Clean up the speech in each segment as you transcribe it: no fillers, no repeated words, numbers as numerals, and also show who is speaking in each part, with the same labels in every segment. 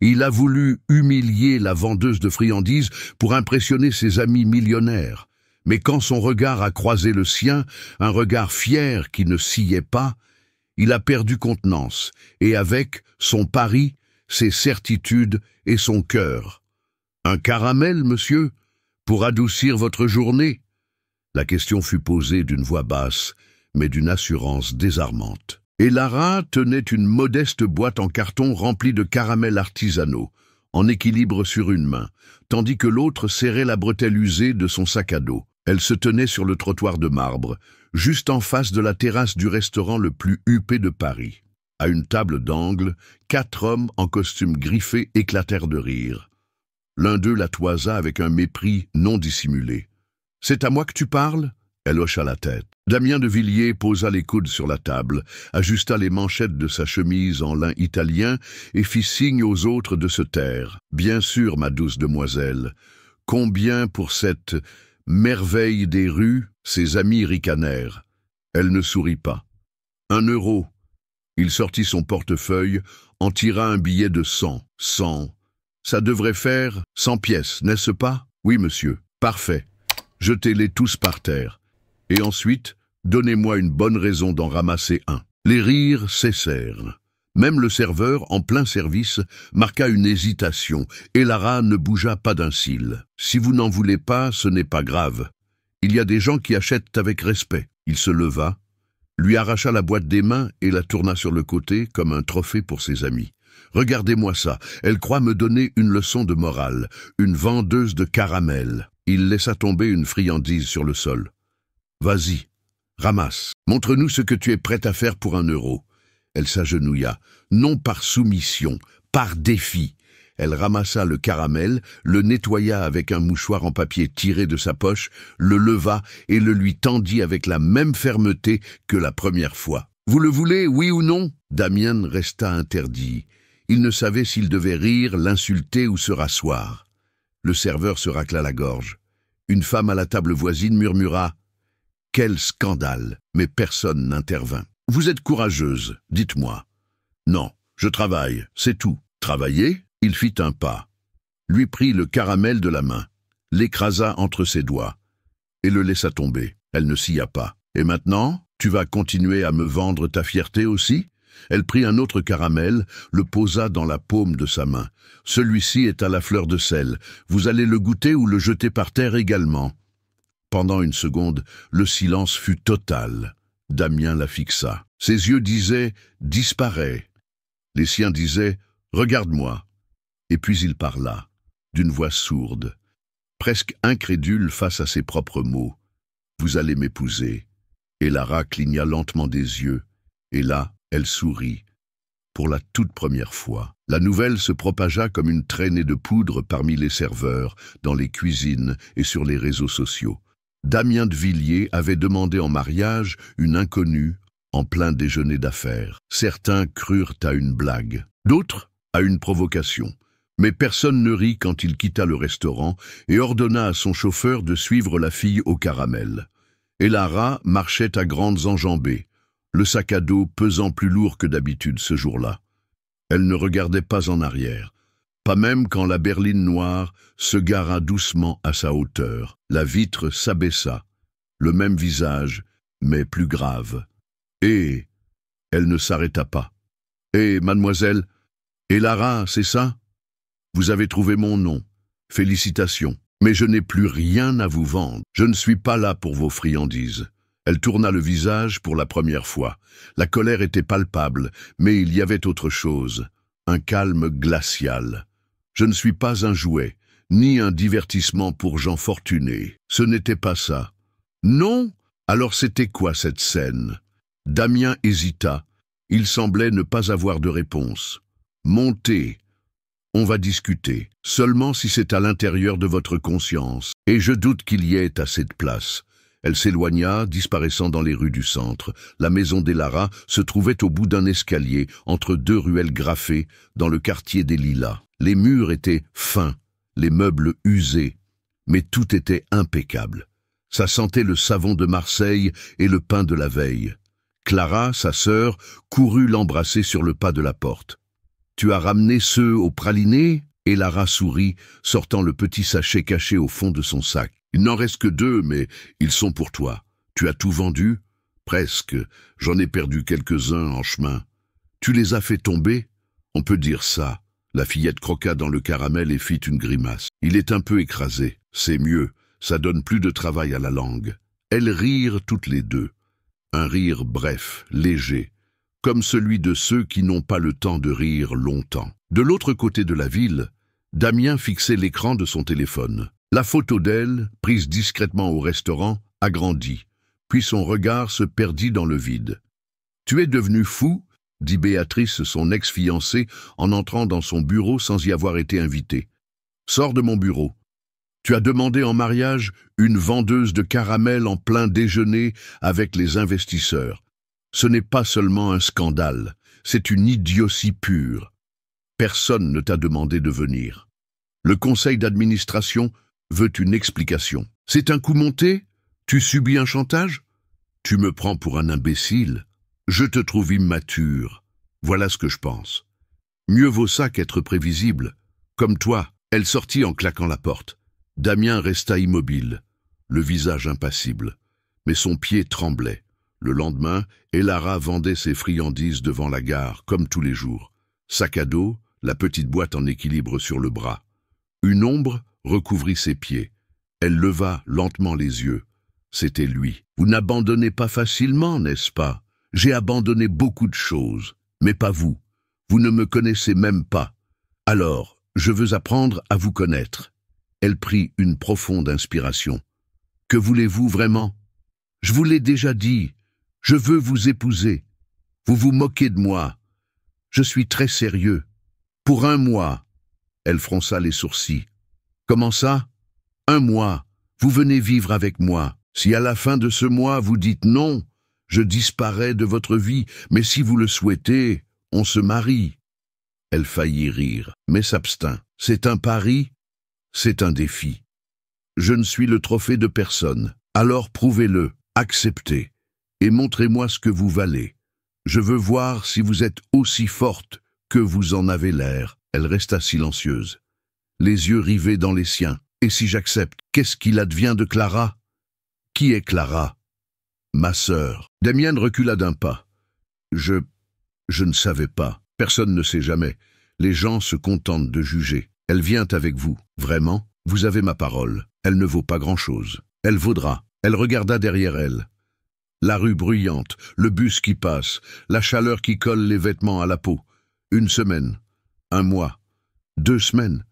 Speaker 1: Il a voulu humilier la vendeuse de friandises pour impressionner ses amis millionnaires. Mais quand son regard a croisé le sien, un regard fier qui ne sciait pas, il a perdu contenance, et avec son pari, ses certitudes et son cœur. « Un caramel, monsieur, pour adoucir votre journée ?» La question fut posée d'une voix basse, mais d'une assurance désarmante. Et Lara tenait une modeste boîte en carton remplie de caramels artisanaux, en équilibre sur une main, tandis que l'autre serrait la bretelle usée de son sac à dos. Elle se tenait sur le trottoir de marbre, juste en face de la terrasse du restaurant le plus huppé de Paris. À une table d'angle, 4 hommes en costume griffé éclatèrent de rire. L'un d'eux la toisa avec un mépris non dissimulé. « C'est à moi que tu parles ?» Elle hocha la tête. Damien de Villiers posa les coudes sur la table, ajusta les manchettes de sa chemise en lin italien et fit signe aux autres de se taire. « Bien sûr, ma douce demoiselle. Combien pour cette merveille des rues ?» Ses amis ricanèrent. Elle ne sourit pas. « 1 euro. » Il sortit son portefeuille, en tira un billet de 100. 100. Ça devrait faire 100 pièces, n'est-ce pas? Oui, monsieur. Parfait. Jetez-les tous par terre. Et ensuite, donnez-moi une bonne raison d'en ramasser un. Les rires cessèrent. Même le serveur, en plein service, marqua une hésitation, et Lara ne bougea pas d'un cil. Si vous n'en voulez pas, ce n'est pas grave. Il y a des gens qui achètent avec respect. Il se leva, lui arracha la boîte des mains et la tourna sur le côté comme un trophée pour ses amis. Regardez-moi ça, elle croit me donner une leçon de morale, une vendeuse de caramel. Il laissa tomber une friandise sur le sol. Vas-y, ramasse. Montre-nous ce que tu es prête à faire pour 1 euro. Elle s'agenouilla, non par soumission, par défi. Elle ramassa le caramel, le nettoya avec un mouchoir en papier tiré de sa poche, le leva et le lui tendit avec la même fermeté que la première fois. « Vous le voulez, oui ou non ?» Damien resta interdit. Il ne savait s'il devait rire, l'insulter ou se rasseoir. Le serveur se racla la gorge. Une femme à la table voisine murmura « Quel scandale !» Mais personne n'intervint. « Vous êtes courageuse, dites-moi. »« Non, je travaille, c'est tout. »« Travailler ?» Il fit un pas, lui prit le caramel de la main, l'écrasa entre ses doigts et le laissa tomber. Elle ne sia pas. « Et maintenant, tu vas continuer à me vendre ta fierté aussi ?» Elle prit un autre caramel, le posa dans la paume de sa main. « Celui-ci est à la fleur de sel. Vous allez le goûter ou le jeter par terre également. » Pendant une seconde, le silence fut total. Damien la fixa. Ses yeux disaient « Disparais ». Les siens disaient « Regarde-moi ». Et puis il parla, d'une voix sourde, presque incrédule face à ses propres mots. « Vous allez m'épouser. » Et Lara cligna lentement des yeux, et là, elle sourit. Pour la toute première fois, la nouvelle se propagea comme une traînée de poudre parmi les serveurs, dans les cuisines et sur les réseaux sociaux. Damien de Villiers avait demandé en mariage une inconnue en plein déjeuner d'affaires. Certains crurent à une blague, d'autres à une provocation. Mais personne ne rit quand il quitta le restaurant et ordonna à son chauffeur de suivre la fille au caramel. Et Lara marchait à grandes enjambées, le sac à dos pesant plus lourd que d'habitude ce jour-là. Elle ne regardait pas en arrière, pas même quand la berline noire se gara doucement à sa hauteur. La vitre s'abaissa, le même visage, mais plus grave. Et elle ne s'arrêta pas. « Eh, mademoiselle, et Lara, c'est ça ? Vous avez trouvé mon nom. Félicitations. Mais je n'ai plus rien à vous vendre. Je ne suis pas là pour vos friandises. » Elle tourna le visage pour la première fois. La colère était palpable, mais il y avait autre chose. Un calme glacial. « Je ne suis pas un jouet, ni un divertissement pour gens fortunés. Ce n'était pas ça. »« Non ? Alors c'était quoi cette scène ?» Damien hésita. Il semblait ne pas avoir de réponse. « Montez. On va discuter, seulement si c'est à l'intérieur de votre conscience, et je doute qu'il y ait assez de place. » Elle s'éloigna, disparaissant dans les rues du centre. La maison des Lara se trouvait au bout d'un escalier, entre 2 ruelles graffées, dans le quartier des Lilas. Les murs étaient fins, les meubles usés, mais tout était impeccable. Ça sentait le savon de Marseille et le pain de la veille. Clara, sa sœur, courut l'embrasser sur le pas de la porte. « Tu as ramené ceux au praliné ?» Et Lara sourit, sortant le petit sachet caché au fond de son sac. « Il n'en reste que 2, mais ils sont pour toi. Tu as tout vendu ?»« Presque. J'en ai perdu quelques-uns en chemin. »« Tu les as fait tomber ?»« On peut dire ça. » La fillette croqua dans le caramel et fit une grimace. « Il est un peu écrasé. C'est mieux. Ça donne plus de travail à la langue. » Elles rirent toutes les deux. Un rire bref, léger, comme celui de ceux qui n'ont pas le temps de rire longtemps. De l'autre côté de la ville, Damien fixait l'écran de son téléphone. La photo d'elle, prise discrètement au restaurant, agrandit, puis son regard se perdit dans le vide. « Tu es devenu fou ?» dit Béatrice, son ex-fiancée, en entrant dans son bureau sans y avoir été invitée. « Sors de mon bureau. Tu as demandé en mariage une vendeuse de caramel en plein déjeuner avec les investisseurs. Ce n'est pas seulement un scandale, c'est une idiotie pure. Personne ne t'a demandé de venir. Le conseil d'administration veut une explication. C'est un coup monté? Tu subis un chantage? Tu me prends pour un imbécile? Je te trouve immature. Voilà ce que je pense. Mieux vaut ça qu'être prévisible. Comme toi. » Elle sortit en claquant la porte. Damien resta immobile, le visage impassible. Mais son pied tremblait. Le lendemain, Lara vendait ses friandises devant la gare, comme tous les jours. Sac à dos, la petite boîte en équilibre sur le bras. Une ombre recouvrit ses pieds. Elle leva lentement les yeux. C'était lui. « Vous n'abandonnez pas facilement, n'est-ce pas? J'ai abandonné beaucoup de choses, mais pas vous. Vous ne me connaissez même pas. Alors, je veux apprendre à vous connaître. » Elle prit une profonde inspiration. « Que voulez-vous vraiment? Je vous l'ai déjà dit. Je veux vous épouser. Vous vous moquez de moi. Je suis très sérieux. Pour 1 mois. » Elle fronça les sourcils. « Comment ça? 1 mois. Vous venez vivre avec moi. Si à la fin de ce mois vous dites non, je disparais de votre vie, mais si vous le souhaitez, on se marie. » Elle faillit rire, mais s'abstint. « C'est un pari? C'est un défi. Je ne suis le trophée de personne. Alors prouvez-le, acceptez, et montrez-moi ce que vous valez. Je veux voir si vous êtes aussi forte que vous en avez l'air. » Elle resta silencieuse, les yeux rivés dans les siens. « Et si j'accepte, qu'est-ce qu'il advient de Clara? » « Qui est Clara? »« Ma sœur. » Damian recula d'un pas. « Je ne savais pas. Personne ne sait jamais. Les gens se contentent de juger. Elle vient avec vous. Vraiment? Vous avez ma parole. Elle ne vaut pas grand-chose. Elle vaudra. » Elle regarda derrière elle. La rue bruyante, le bus qui passe, la chaleur qui colle les vêtements à la peau. 1 semaine, 1 mois, 2 semaines.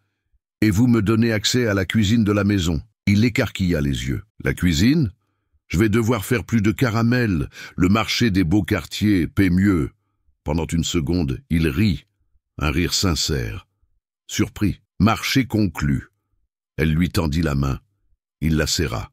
Speaker 1: Et vous me donnez accès à la cuisine de la maison. Il écarquilla les yeux. « La cuisine? Je vais devoir faire plus de caramel. Le marché des beaux quartiers paie mieux. » Pendant une seconde, il rit, un rire sincère. Surpris, marché conclu. Elle lui tendit la main. Il la serra.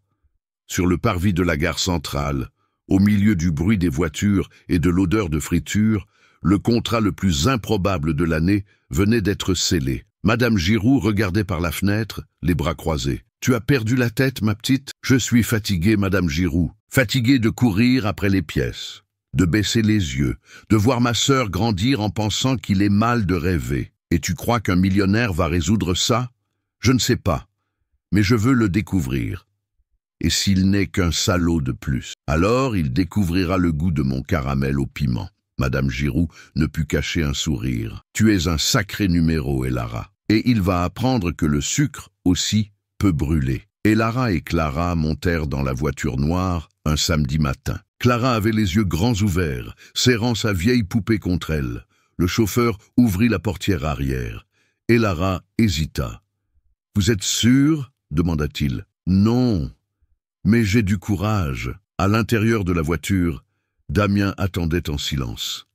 Speaker 1: Sur le parvis de la gare centrale, au milieu du bruit des voitures et de l'odeur de friture, le contrat le plus improbable de l'année venait d'être scellé. Madame Giroux regardait par la fenêtre, les bras croisés. « Tu as perdu la tête, ma petite? Je suis fatiguée, Madame Giroux. Fatiguée de courir après les pièces, de baisser les yeux, de voir ma sœur grandir en pensant qu'il est mal de rêver. Et tu crois qu'un millionnaire va résoudre ça? Je ne sais pas, mais je veux le découvrir. Et s'il n'est qu'un salaud de plus, alors il découvrira le goût de mon caramel au piment. » Madame Giroux ne put cacher un sourire. « Tu es un sacré numéro, Lara. Et il va apprendre que le sucre, aussi, peut brûler. » Lara et Clara montèrent dans la voiture noire un samedi matin. Clara avait les yeux grands ouverts, serrant sa vieille poupée contre elle. Le chauffeur ouvrit la portière arrière. Lara hésita. « Vous êtes sûr? » demanda-t-il. « Non, mais j'ai du courage. » À l'intérieur de la voiture, Damien attendait en silence.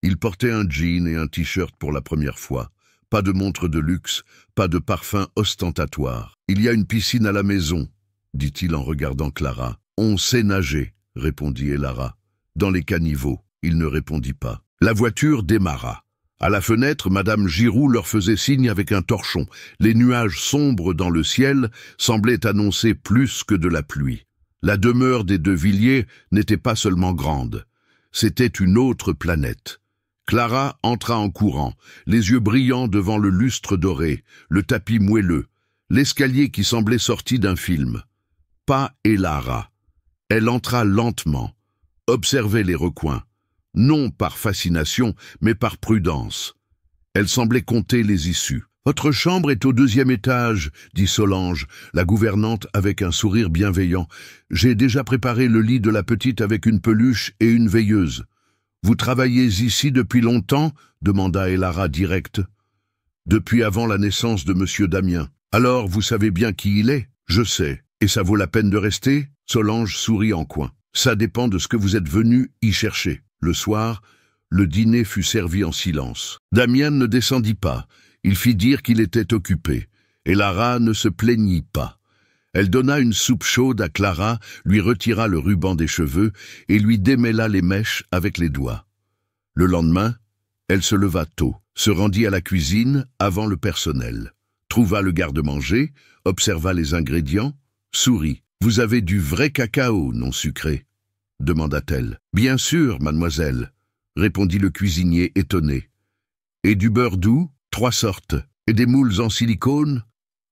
Speaker 1: Il portait un jean et un t-shirt pour la première fois. Pas de montre de luxe, pas de parfum ostentatoire. « Il y a une piscine à la maison, » dit-il en regardant Clara. « On sait nager, » répondit Lara. « Dans les caniveaux. » Il ne répondit pas. La voiture démarra. À la fenêtre, Madame Giroux leur faisait signe avec un torchon. Les nuages sombres dans le ciel semblaient annoncer plus que de la pluie. La demeure des De Villiers n'était pas seulement grande. C'était une autre planète. Clara entra en courant, les yeux brillants devant le lustre doré, le tapis moelleux, l'escalier qui semblait sorti d'un film. Pas et Lara. Elle entra lentement, observait les recoins, non par fascination, mais par prudence. Elle semblait compter les issues. « Votre chambre est au 2e étage, dit Solange, la gouvernante avec un sourire bienveillant. J'ai déjà préparé le lit de la petite avec une peluche et une veilleuse. Vous travaillez ici depuis longtemps ? Demanda Elara direct. Depuis avant la naissance de Monsieur Damien. Alors, vous savez bien qui il est ? Je sais. Et ça vaut la peine de rester ? Solange sourit en coin. Ça dépend de ce que vous êtes venu y chercher. Le soir, le dîner fut servi en silence. Damien ne descendit pas. Il fit dire qu'il était occupé. Et Lara ne se plaignit pas. Elle donna une soupe chaude à Clara, lui retira le ruban des cheveux et lui démêla les mèches avec les doigts. Le lendemain, elle se leva tôt, se rendit à la cuisine avant le personnel, trouva le garde-manger, observa les ingrédients, sourit. « Vous avez du vrai cacao, non sucré ?» demanda-t-elle. « Bien sûr, mademoiselle », répondit le cuisinier étonné. « Et du beurre doux ? 3 sortes. Et des moules en silicone ?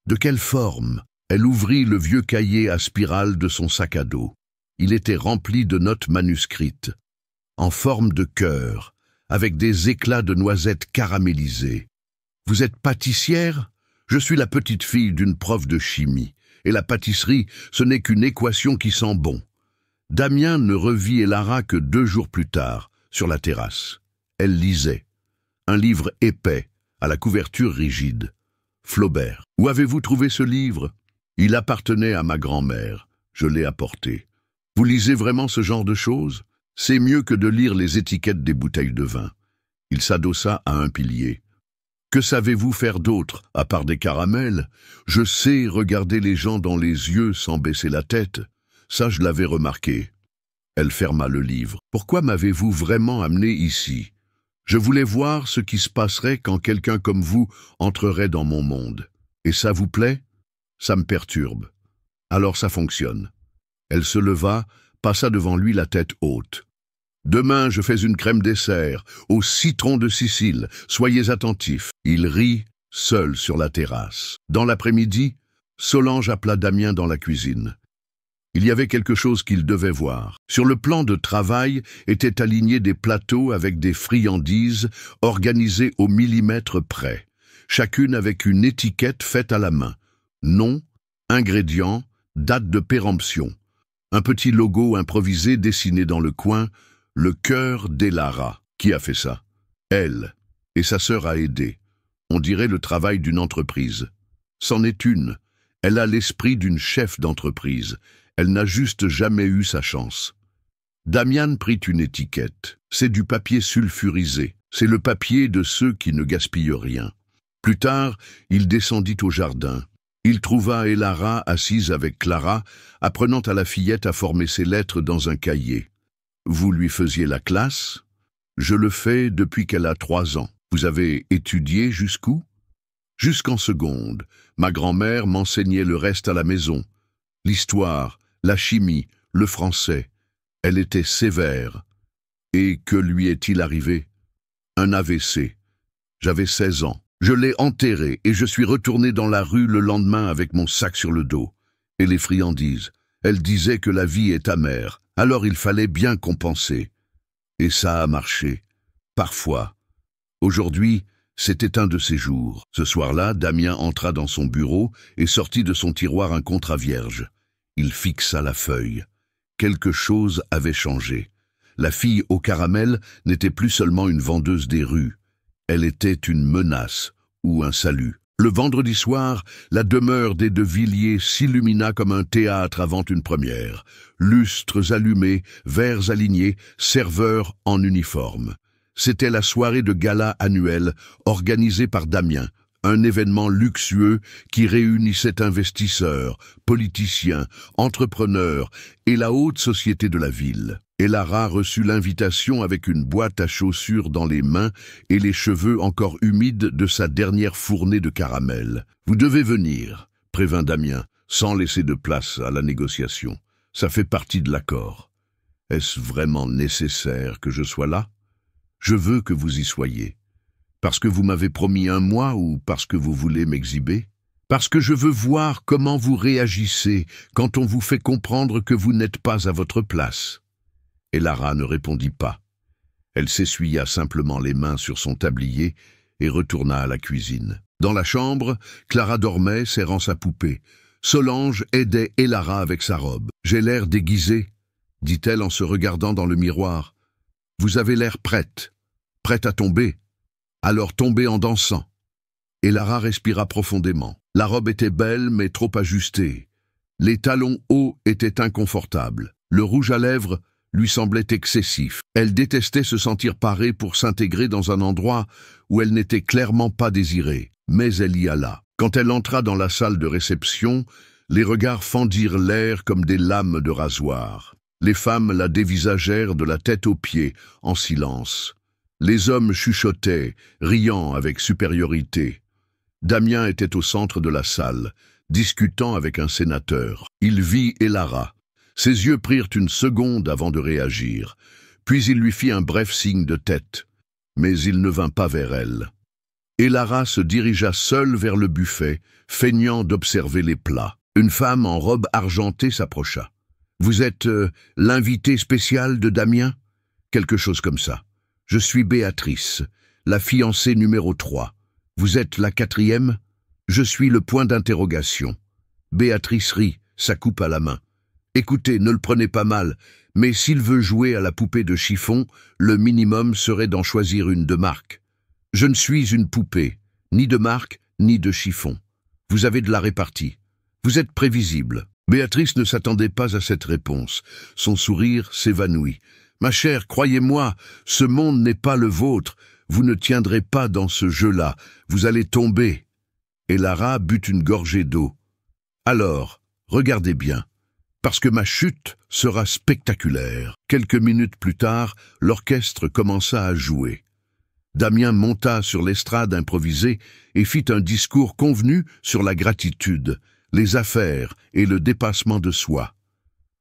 Speaker 1: De quelle forme ?» Elle ouvrit le vieux cahier à spirale de son sac à dos. Il était rempli de notes manuscrites, en forme de cœur, avec des éclats de noisettes caramélisées. « Vous êtes pâtissière ? Je suis la petite fille d'une prof de chimie, et la pâtisserie, ce n'est qu'une équation qui sent bon. » Damien ne revit Elara que 2 jours plus tard, sur la terrasse. Elle lisait. Un livre épais, à la couverture rigide. Flaubert. « Où avez-vous trouvé ce livre ? » « Il appartenait à ma grand-mère. Je l'ai apporté. Vous lisez vraiment ce genre de choses ? C'est mieux que de lire les étiquettes des bouteilles de vin. » Il s'adossa à un pilier. « Que savez-vous faire d'autre, à part des caramels ? Je sais regarder les gens dans les yeux sans baisser la tête. Ça, je l'avais remarqué. » Elle ferma le livre. « Pourquoi m'avez-vous vraiment amené ici ? Je voulais voir ce qui se passerait quand quelqu'un comme vous entrerait dans mon monde. Et ça vous plaît ? Ça me perturbe. Alors ça fonctionne. » Elle se leva, passa devant lui la tête haute. « Demain, je fais une crème dessert, au citron de Sicile. Soyez attentifs. » Il rit, seul sur la terrasse. Dans l'après-midi, Solange appela Damien dans la cuisine. Il y avait quelque chose qu'il devait voir. Sur le plan de travail étaient alignés des plateaux avec des friandises organisées au millimètre près, chacune avec une étiquette faite à la main. Nom, ingrédients, date de péremption. Un petit logo improvisé dessiné dans le coin, le cœur d'Elara. Qui a fait ça ? Elle. Et sa sœur a aidé. On dirait le travail d'une entreprise. C'en est une. Elle a l'esprit d'une chef d'entreprise. Elle n'a juste jamais eu sa chance. Damian prit une étiquette. C'est du papier sulfurisé. C'est le papier de ceux qui ne gaspillent rien. Plus tard, il descendit au jardin. Il trouva Elara assise avec Clara, apprenant à la fillette à former ses lettres dans un cahier. « Vous lui faisiez la classe ? Je le fais depuis qu'elle a 3 ans. Vous avez étudié jusqu'où ? Jusqu'en seconde. Ma grand-mère m'enseignait le reste à la maison. L'histoire, la chimie, le français. Elle était sévère. Et que lui est-il arrivé ? Un AVC. J'avais 16 ans. Je l'ai enterré et je suis retourné dans la rue le lendemain avec mon sac sur le dos. Et les friandises. Elle disait que la vie est amère, alors il fallait bien compenser. Et ça a marché. Parfois. Aujourd'hui, c'était un de ces jours. Ce soir-là, Damien entra dans son bureau et sortit de son tiroir un contrat vierge. Il fixa la feuille. Quelque chose avait changé. La fille au caramel n'était plus seulement une vendeuse des rues. Elle était une menace ou un salut. Le vendredi soir, la demeure des De Villiers s'illumina comme un théâtre avant une première. Lustres allumés, verres alignés, serveurs en uniforme. C'était la soirée de gala annuelle organisée par Damien, un événement luxueux qui réunissait investisseurs, politiciens, entrepreneurs et la haute société de la ville. Elara reçut l'invitation avec une boîte à chaussures dans les mains et les cheveux encore humides de sa dernière fournée de caramel. « Vous devez venir », prévint Damien, sans laisser de place à la négociation. « Ça fait partie de l'accord. Est-ce vraiment nécessaire que je sois là ? Je veux que vous y soyez. Parce que vous m'avez promis 1 mois ou parce que vous voulez m'exhiber? Parce que je veux voir comment vous réagissez quand on vous fait comprendre que vous n'êtes pas à votre place. » Et Lara ne répondit pas. Elle s'essuya simplement les mains sur son tablier et retourna à la cuisine. Dans la chambre, Clara dormait, serrant sa poupée. Solange aidait Elara avec sa robe. « J'ai l'air déguisée, » dit-elle en se regardant dans le miroir. « Vous avez l'air prête à tomber. Alors tombez en dansant. » Elara respira profondément. La robe était belle, mais trop ajustée. Les talons hauts étaient inconfortables. Le rouge à lèvres lui semblait excessif. Elle détestait se sentir parée pour s'intégrer dans un endroit où elle n'était clairement pas désirée. Mais elle y alla. Quand elle entra dans la salle de réception, les regards fendirent l'air comme des lames de rasoir. Les femmes la dévisagèrent de la tête aux pieds, en silence. Les hommes chuchotaient, riant avec supériorité. Damien était au centre de la salle, discutant avec un sénateur. Il vit Elara. Ses yeux prirent une seconde avant de réagir, puis il lui fit un bref signe de tête, mais il ne vint pas vers elle. Elara se dirigea seule vers le buffet, feignant d'observer les plats. Une femme en robe argentée s'approcha. « Vous êtes l'invité spécial de Damien ?» Quelque chose comme ça. « Je suis Béatrice, la fiancée numéro 3. Vous êtes la 4e ? Je suis le point d'interrogation. » Béatrice rit, sa coupe à la main. « Écoutez, ne le prenez pas mal, mais s'il veut jouer à la poupée de chiffon, le minimum serait d'en choisir une de marque. Je ne suis une poupée, ni de marque, ni de chiffon. Vous avez de la répartie. Vous êtes prévisible. » Béatrice ne s'attendait pas à cette réponse. Son sourire s'évanouit. « Ma chère, croyez-moi, ce monde n'est pas le vôtre. Vous ne tiendrez pas dans ce jeu-là. Vous allez tomber. » Et Lara but une gorgée d'eau. « Alors, regardez bien, parce que ma chute sera spectaculaire. » Quelques minutes plus tard, l'orchestre commença à jouer. Damien monta sur l'estrade improvisée et fit un discours convenu sur la gratitude, les affaires et le dépassement de soi.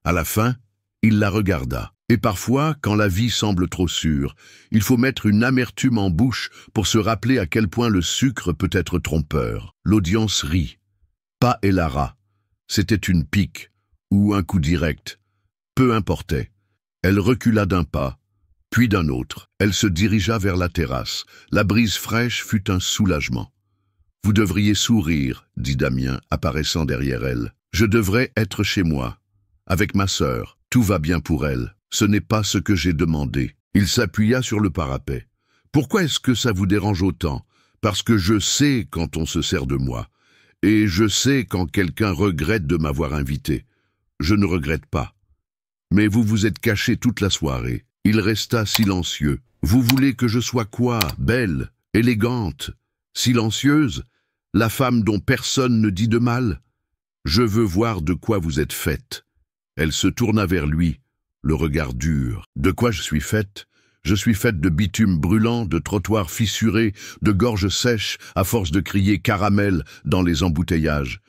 Speaker 1: À la fin, il la regarda. Et parfois, quand la vie semble trop sûre, il faut mettre une amertume en bouche pour se rappeler à quel point le sucre peut être trompeur. L'audience rit. Pas Elara. C'était une pique ou un coup direct. Peu importait. Elle recula d'un pas, puis d'un autre. Elle se dirigea vers la terrasse. La brise fraîche fut un soulagement. « Vous devriez sourire, » dit Damien, apparaissant derrière elle. « Je devrais être chez moi, avec ma sœur. Tout va bien pour elle. Ce n'est pas ce que j'ai demandé. » Il s'appuya sur le parapet. « Pourquoi est-ce que ça vous dérange autant? Parce que je sais quand on se sert de moi. Et je sais quand quelqu'un regrette de m'avoir invité. Je ne regrette pas. Mais vous vous êtes caché toute la soirée. » Il resta silencieux. « Vous voulez que je sois quoi? Belle? Élégante? Silencieuse? La femme dont personne ne dit de mal? Je veux voir de quoi vous êtes faite. » Elle se tourna vers lui, le regard dur. « De quoi je suis faite? Je suis faite de bitume brûlant, de trottoirs fissurés, de gorges sèches à force de crier caramel dans les embouteillages.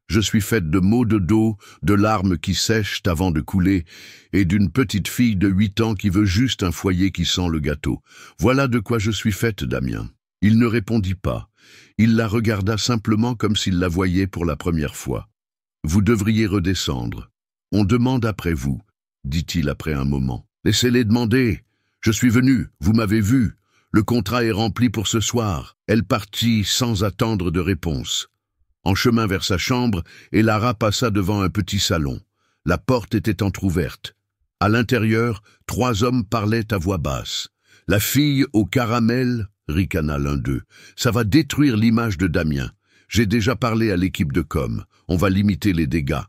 Speaker 1: Je suis faite de maux de dos, de larmes qui sèchent avant de couler, et d'une petite fille de 8 ans qui veut juste un foyer qui sent le gâteau. Voilà de quoi je suis faite, Damien. » Il ne répondit pas. Il la regarda simplement comme s'il la voyait pour la première fois. « Vous devriez redescendre. On demande après vous, » dit-il après un moment. « Laissez-les demander. Je suis venu, vous m'avez vu. Le contrat est rempli pour ce soir. » Elle partit sans attendre de réponse. En chemin vers sa chambre, Elara passa devant un petit salon. La porte était entr'ouverte. À l'intérieur, 3 hommes parlaient à voix basse. « La fille au caramel » ricana l'un d'eux. « Ça va détruire l'image de Damien. J'ai déjà parlé à l'équipe de com. On va limiter les dégâts.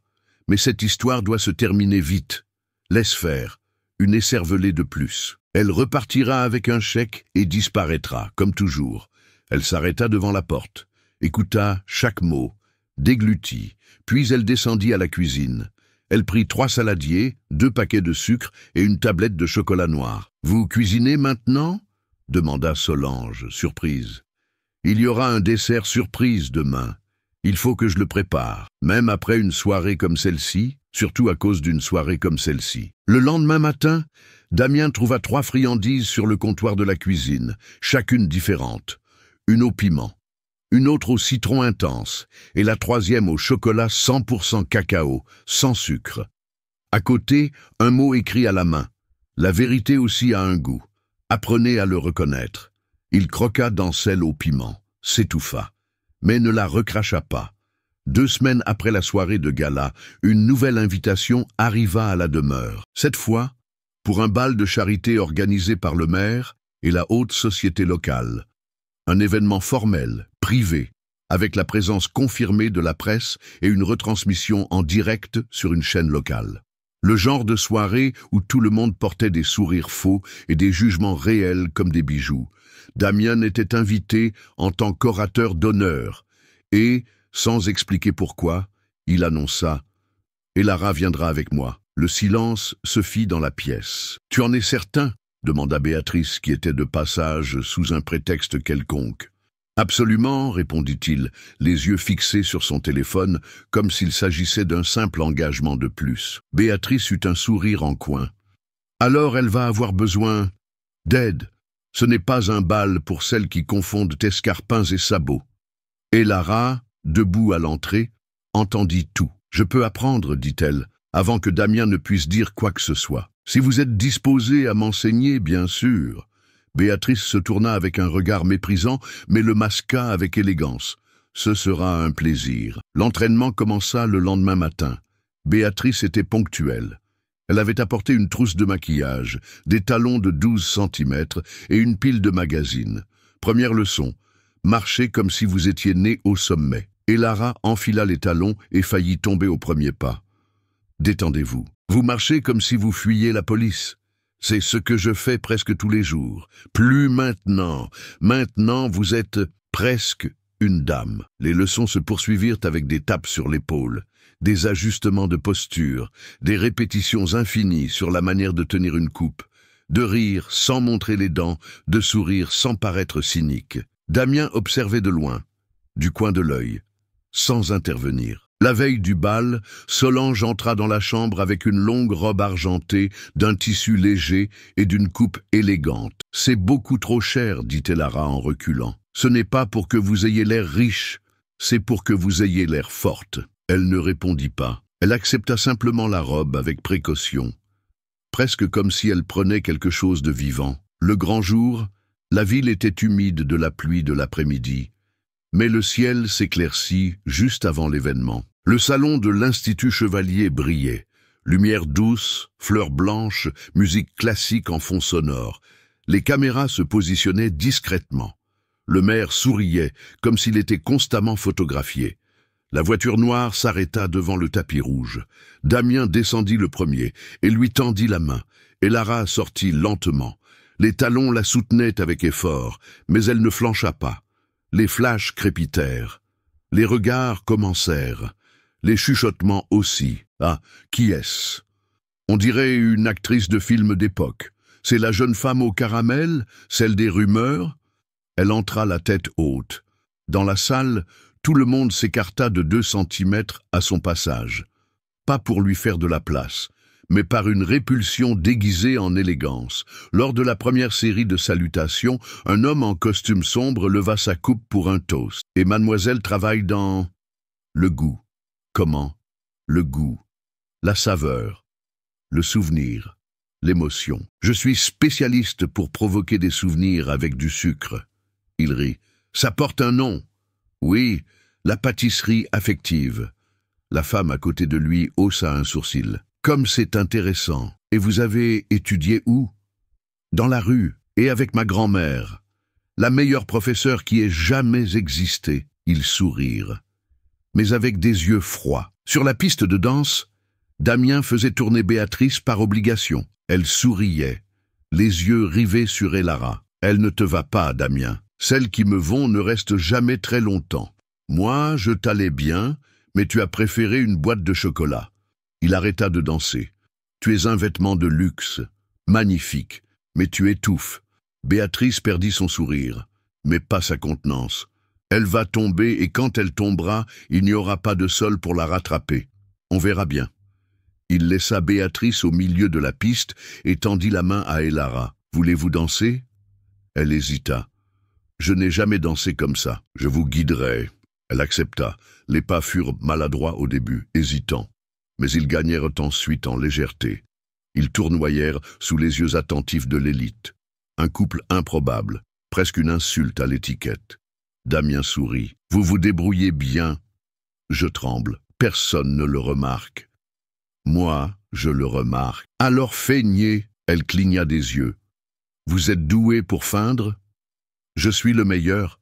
Speaker 1: Mais cette histoire doit se terminer vite. Laisse faire. Une écervelée de plus. » Elle repartira avec un chèque et disparaîtra, comme toujours. Elle s'arrêta devant la porte, écouta chaque mot, déglutit, puis elle descendit à la cuisine. Elle prit 3 saladiers, 2 paquets de sucre et une tablette de chocolat noir. « Vous cuisinez maintenant ?» demanda Solange, surprise. « Il y aura un dessert surprise demain. Il faut que je le prépare, même après une soirée comme celle-ci, surtout à cause d'une soirée comme celle-ci. » Le lendemain matin, Damien trouva 3 friandises sur le comptoir de la cuisine, chacune différente. Une au piment, une autre au citron intense, et la 3e au chocolat 100% cacao, sans sucre. À côté, un mot écrit à la main. La vérité aussi a un goût. Apprenez à le reconnaître. Il croqua dans celle au piment, s'étouffa, mais ne la recracha pas. 2 semaines après la soirée de gala, une nouvelle invitation arriva à la demeure. Cette fois, pour un bal de charité organisé par le maire et la haute société locale. Un événement formel, privé, avec la présence confirmée de la presse et une retransmission en direct sur une chaîne locale. Le genre de soirée où tout le monde portait des sourires faux et des jugements réels comme des bijoux. Damien était invité en tant qu'orateur d'honneur et, sans expliquer pourquoi, il annonça « Et Lara viendra avec moi ». Le silence se fit dans la pièce. « Tu en es certain ?» demanda Béatrice, qui était de passage sous un prétexte quelconque. « Absolument », répondit-il, les yeux fixés sur son téléphone, comme s'il s'agissait d'un simple engagement de plus. Béatrice eut un sourire en coin. « Alors elle va avoir besoin d'aide. Ce n'est pas un bal pour celles qui confondent escarpins et sabots. » Et Lara, debout à l'entrée, entendit tout. « Je peux apprendre, dit-elle, avant que Damien ne puisse dire quoi que ce soit. Si vous êtes disposé à m'enseigner, bien sûr. » Béatrice se tourna avec un regard méprisant, mais le masqua avec élégance. « Ce sera un plaisir. » L'entraînement commença le lendemain matin. Béatrice était ponctuelle. Elle avait apporté une trousse de maquillage, des talons de 12 centimètres et une pile de magazines. Première leçon, marchez comme si vous étiez né au sommet. Et Lara enfila les talons et faillit tomber au premier pas. Détendez-vous. Vous marchez comme si vous fuyiez la police. C'est ce que je fais presque tous les jours. Plus maintenant. Maintenant, vous êtes presque une dame. Les leçons se poursuivirent avec des tapes sur l'épaule, des ajustements de posture, des répétitions infinies sur la manière de tenir une coupe, de rire sans montrer les dents, de sourire sans paraître cynique. Damien observait de loin, du coin de l'œil, sans intervenir. La veille du bal, Solange entra dans la chambre avec une longue robe argentée, d'un tissu léger et d'une coupe élégante. « C'est beaucoup trop cher, dit Lara en reculant. Ce n'est pas pour que vous ayez l'air riche, c'est pour que vous ayez l'air forte. » Elle ne répondit pas. Elle accepta simplement la robe avec précaution, presque comme si elle prenait quelque chose de vivant. Le grand jour, la ville était humide de la pluie de l'après-midi. Mais le ciel s'éclaircit juste avant l'événement. Le salon de l'Institut Chevalier brillait. Lumière douce, fleurs blanches, musique classique en fond sonore. Les caméras se positionnaient discrètement. Le maire souriait, comme s'il était constamment photographié. La voiture noire s'arrêta devant le tapis rouge. Damien descendit le premier et lui tendit la main. Et Lara sortit lentement. Les talons la soutenaient avec effort, mais elle ne flancha pas. Les flashs crépitèrent. Les regards commencèrent. Les chuchotements aussi. Ah, qui est-ce? On dirait une actrice de film d'époque. C'est la jeune femme au caramel, celle des rumeurs? Elle entra la tête haute. Dans la salle, tout le monde s'écarta de 2 centimètres à son passage. Pas pour lui faire de la place, mais par une répulsion déguisée en élégance. Lors de la première série de salutations, un homme en costume sombre leva sa coupe pour un toast. Et mademoiselle travaille dans le goût. Comment? Le goût, la saveur, le souvenir, l'émotion. Je suis spécialiste pour provoquer des souvenirs avec du sucre. Il rit. Ça porte un nom. Oui, la pâtisserie affective. La femme à côté de lui haussa un sourcil. Comme c'est intéressant. Et vous avez étudié où? Dans la rue, et avec ma grand-mère. La meilleure professeure qui ait jamais existé. Ils sourirent, mais avec des yeux froids. Sur la piste de danse, Damien faisait tourner Béatrice par obligation. Elle souriait, les yeux rivés sur Lara. Elle ne te va pas, Damien. Celles qui me vont ne restent jamais très longtemps. Moi, je t'allais bien, mais tu as préféré une boîte de chocolat. Il arrêta de danser. Tu es un vêtement de luxe, magnifique, mais tu étouffes. Béatrice perdit son sourire, mais pas sa contenance. Elle va tomber et quand elle tombera, il n'y aura pas de sol pour la rattraper. On verra bien. Il laissa Béatrice au milieu de la piste et tendit la main à Elara. « Voulez-vous danser ?» Elle hésita. « Je n'ai jamais dansé comme ça. Je vous guiderai. » Elle accepta. Les pas furent maladroits au début, hésitants. Mais ils gagnèrent ensuite en légèreté. Ils tournoyèrent sous les yeux attentifs de l'élite. Un couple improbable, presque une insulte à l'étiquette. Damien sourit. « Vous vous débrouillez bien. » Je tremble. Personne ne le remarque. Moi, je le remarque. « Alors feignez !» Elle cligna des yeux. « Vous êtes doué pour feindre ?»« Je suis le meilleur. »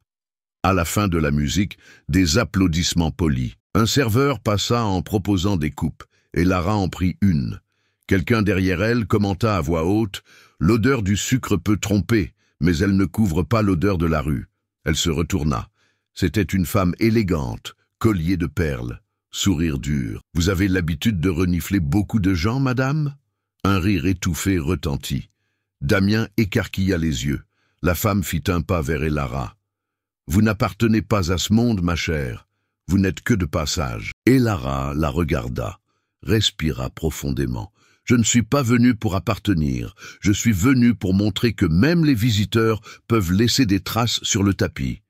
Speaker 1: À la fin de la musique, des applaudissements polis. Un serveur passa en proposant des coupes, et Lara en prit une. Quelqu'un derrière elle commenta à voix haute « L'odeur du sucre peut tromper, mais elle ne couvre pas l'odeur de la rue. » Elle se retourna. C'était une femme élégante, collier de perles, sourire dur. « Vous avez l'habitude de renifler beaucoup de gens, madame ?» Un rire étouffé retentit. Damien écarquilla les yeux. La femme fit un pas vers Elara. « Vous n'appartenez pas à ce monde, ma chère. Vous n'êtes que de passage. » Elara la regarda, respira profondément. « Je ne suis pas venu pour appartenir. Je suis venu pour montrer que même les visiteurs peuvent laisser des traces sur le tapis. »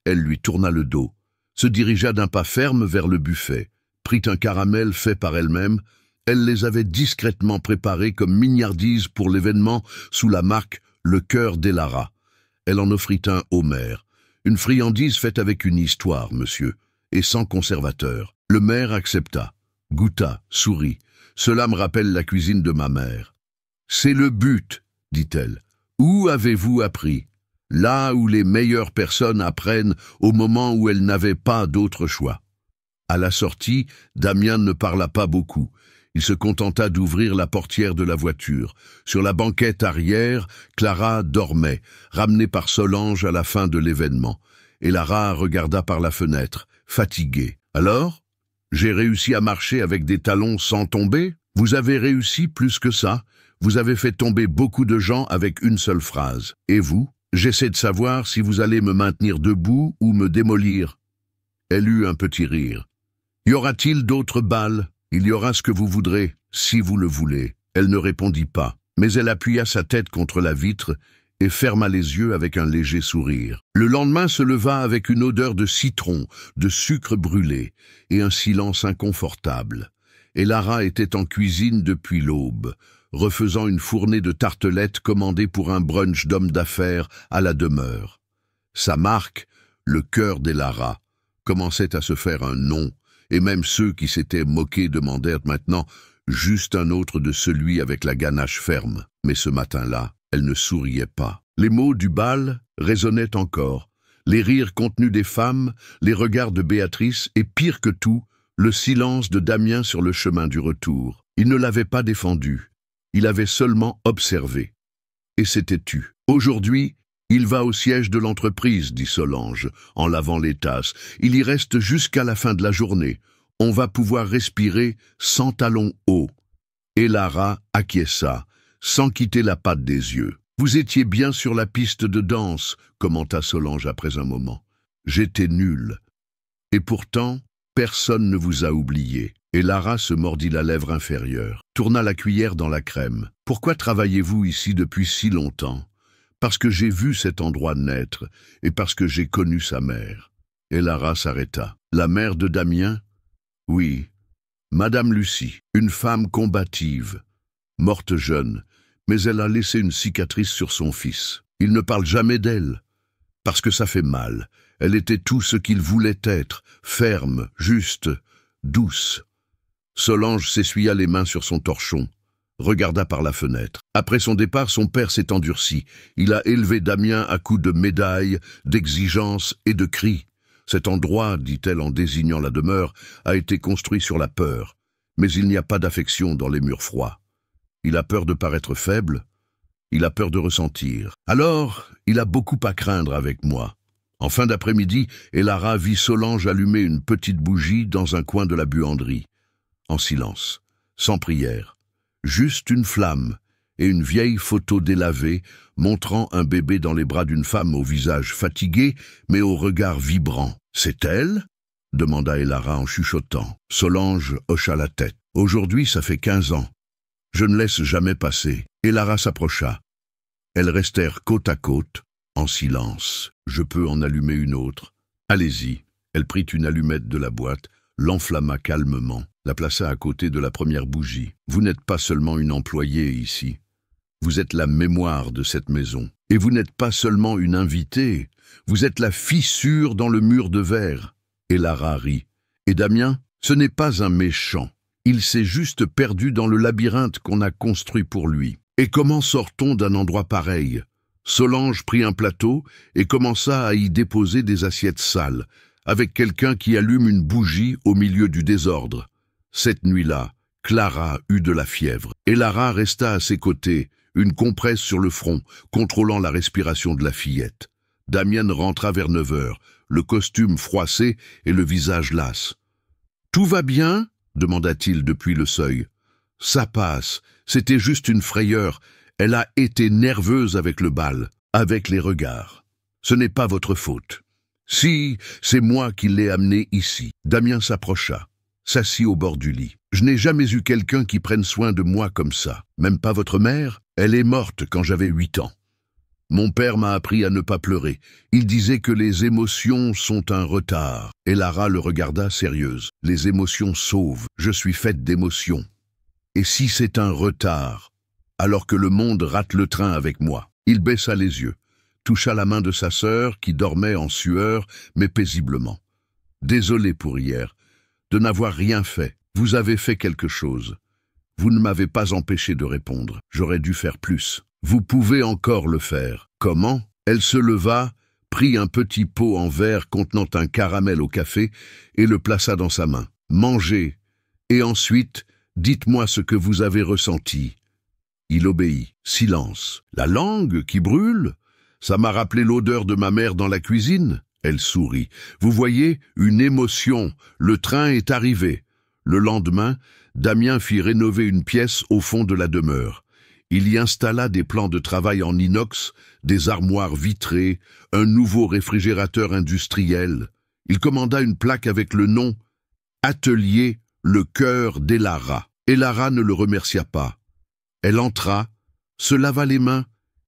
Speaker 1: Elle lui tourna le dos, se dirigea d'un pas ferme vers le buffet, prit un caramel fait par elle-même. Elle les avait discrètement préparés comme mignardises pour l'événement sous la marque « Le cœur d'Elara ». Elle en offrit un au maire. « Une friandise faite avec une histoire, monsieur, et sans conservateur. » Le maire accepta, goûta, sourit. « Cela me rappelle la cuisine de ma mère. »« C'est le but, » dit-elle. « Où avez-vous appris ? Là où les meilleures personnes apprennent au moment où elles n'avaient pas d'autre choix. » À la sortie, Damien ne parla pas beaucoup. Il se contenta d'ouvrir la portière de la voiture. Sur la banquette arrière, Clara dormait, ramenée par Solange à la fin de l'événement. Et Lara regarda par la fenêtre, fatiguée. « Alors ? J'ai réussi à marcher avec des talons sans tomber ? Vous avez réussi plus que ça. Vous avez fait tomber beaucoup de gens avec une seule phrase. Et vous ? J'essaie de savoir si vous allez me maintenir debout ou me démolir. » Elle eut un petit rire. « Y aura-t-il d'autres balles ? Il y aura ce que vous voudrez, si vous le voulez. » Elle ne répondit pas, mais elle appuya sa tête contre la vitre et ferma les yeux avec un léger sourire. Le lendemain se leva avec une odeur de citron, de sucre brûlé, et un silence inconfortable. Et Lara était en cuisine depuis l'aube, refaisant une fournée de tartelettes commandées pour un brunch d'hommes d'affaires à la demeure. Sa marque, le cœur d'Elara, commençait à se faire un nom, et même ceux qui s'étaient moqués demandèrent maintenant juste un autre de celui avec la ganache ferme. Mais ce matin-là, elle ne souriait pas. Les mots du bal résonnaient encore, les rires contenus des femmes, les regards de Béatrice, et pire que tout, le silence de Damien sur le chemin du retour. Il ne l'avait pas défendu, il avait seulement observé. Et s'était tu. Aujourd'hui, il va au siège de l'entreprise, dit Solange, en lavant les tasses. Il y reste jusqu'à la fin de la journée. On va pouvoir respirer sans talons hauts. Et Lara acquiesça, sans quitter la patte des yeux. Vous étiez bien sur la piste de danse, commenta Solange après un moment. J'étais nulle. Et pourtant, personne ne vous a oublié. Et Lara se mordit la lèvre inférieure, tourna la cuillère dans la crème. Pourquoi travaillez-vous ici depuis si longtemps ? Parce que j'ai vu cet endroit naître, et parce que j'ai connu sa mère. Et Lara s'arrêta. La mère de Damien ? Oui, Madame Lucie, une femme combative, morte jeune, mais elle a laissé une cicatrice sur son fils. Il ne parle jamais d'elle, parce que ça fait mal. Elle était tout ce qu'il voulait être, ferme, juste, douce. Solange s'essuya les mains sur son torchon, regarda par la fenêtre. Après son départ, son père s'est endurci. Il a élevé Damien à coups de médailles, d'exigences et de cris. Cet endroit, dit-elle en désignant la demeure, a été construit sur la peur. Mais il n'y a pas d'affection dans les murs froids. Il a peur de paraître faible, il a peur de ressentir. Alors, il a beaucoup à craindre avec moi. En fin d'après-midi, Elara vit Solange allumer une petite bougie dans un coin de la buanderie. En silence, sans prière. Juste une flamme et une vieille photo délavée montrant un bébé dans les bras d'une femme au visage fatigué mais au regard vibrant. « C'est elle ?» demanda Elara en chuchotant. Solange hocha la tête. Aujourd'hui, ça fait 15 ans. Je ne laisse jamais passer. Elara s'approcha. Elles restèrent côte à côte, en silence. Je peux en allumer une autre. Allez-y. Elle prit une allumette de la boîte, l'enflamma calmement, la plaça à côté de la première bougie. Vous n'êtes pas seulement une employée ici. Vous êtes la mémoire de cette maison. Et vous n'êtes pas seulement une invitée. Vous êtes la fissure dans le mur de verre. Elara rit. Et Damien, ce n'est pas un méchant. Il s'est juste perdu dans le labyrinthe qu'on a construit pour lui. Et comment sort-on d'un endroit pareil? Solange prit un plateau et commença à y déposer des assiettes sales, avec quelqu'un qui allume une bougie au milieu du désordre. Cette nuit-là, Clara eut de la fièvre. Elara resta à ses côtés, une compresse sur le front, contrôlant la respiration de la fillette. Damien rentra vers 9 heures, le costume froissé et le visage las. « Tout va bien ?» demanda-t-il depuis le seuil. « Ça passe, c'était juste une frayeur. Elle a été nerveuse avec le bal, avec les regards. Ce n'est pas votre faute. » « Si, c'est moi qui l'ai amenée ici. » Damien s'approcha, s'assit au bord du lit. « Je n'ai jamais eu quelqu'un qui prenne soin de moi comme ça. Même pas votre mère? Elle est morte quand j'avais 8 ans. Mon père m'a appris à ne pas pleurer. Il disait que les émotions sont un retard. » Elara le regarda sérieuse. « Les émotions sauvent. Je suis faite d'émotions. Et si c'est un retard, alors que le monde rate le train avec moi ?» Il baissa les yeux, toucha la main de sa sœur qui dormait en sueur, mais paisiblement. « Désolé pour hier, de n'avoir rien fait. Vous avez fait quelque chose. Vous ne m'avez pas empêché de répondre. J'aurais dû faire plus. Vous pouvez encore le faire. » Comment? Elle se leva, prit un petit pot en verre contenant un caramel au café et le plaça dans sa main. « Mangez, et ensuite, dites-moi ce que vous avez ressenti. » Il obéit. Silence. « La langue qui brûle? Ça m'a rappelé l'odeur de ma mère dans la cuisine. » Elle sourit. « Vous voyez, une émotion. Le train est arrivé. » Le lendemain, Damien fit rénover une pièce au fond de la demeure. Il y installa des plans de travail en inox, des armoires vitrées, un nouveau réfrigérateur industriel. Il commanda une plaque avec le nom « Atelier le cœur d'Elara ». Elara ne le remercia pas. Elle entra, se lava les mains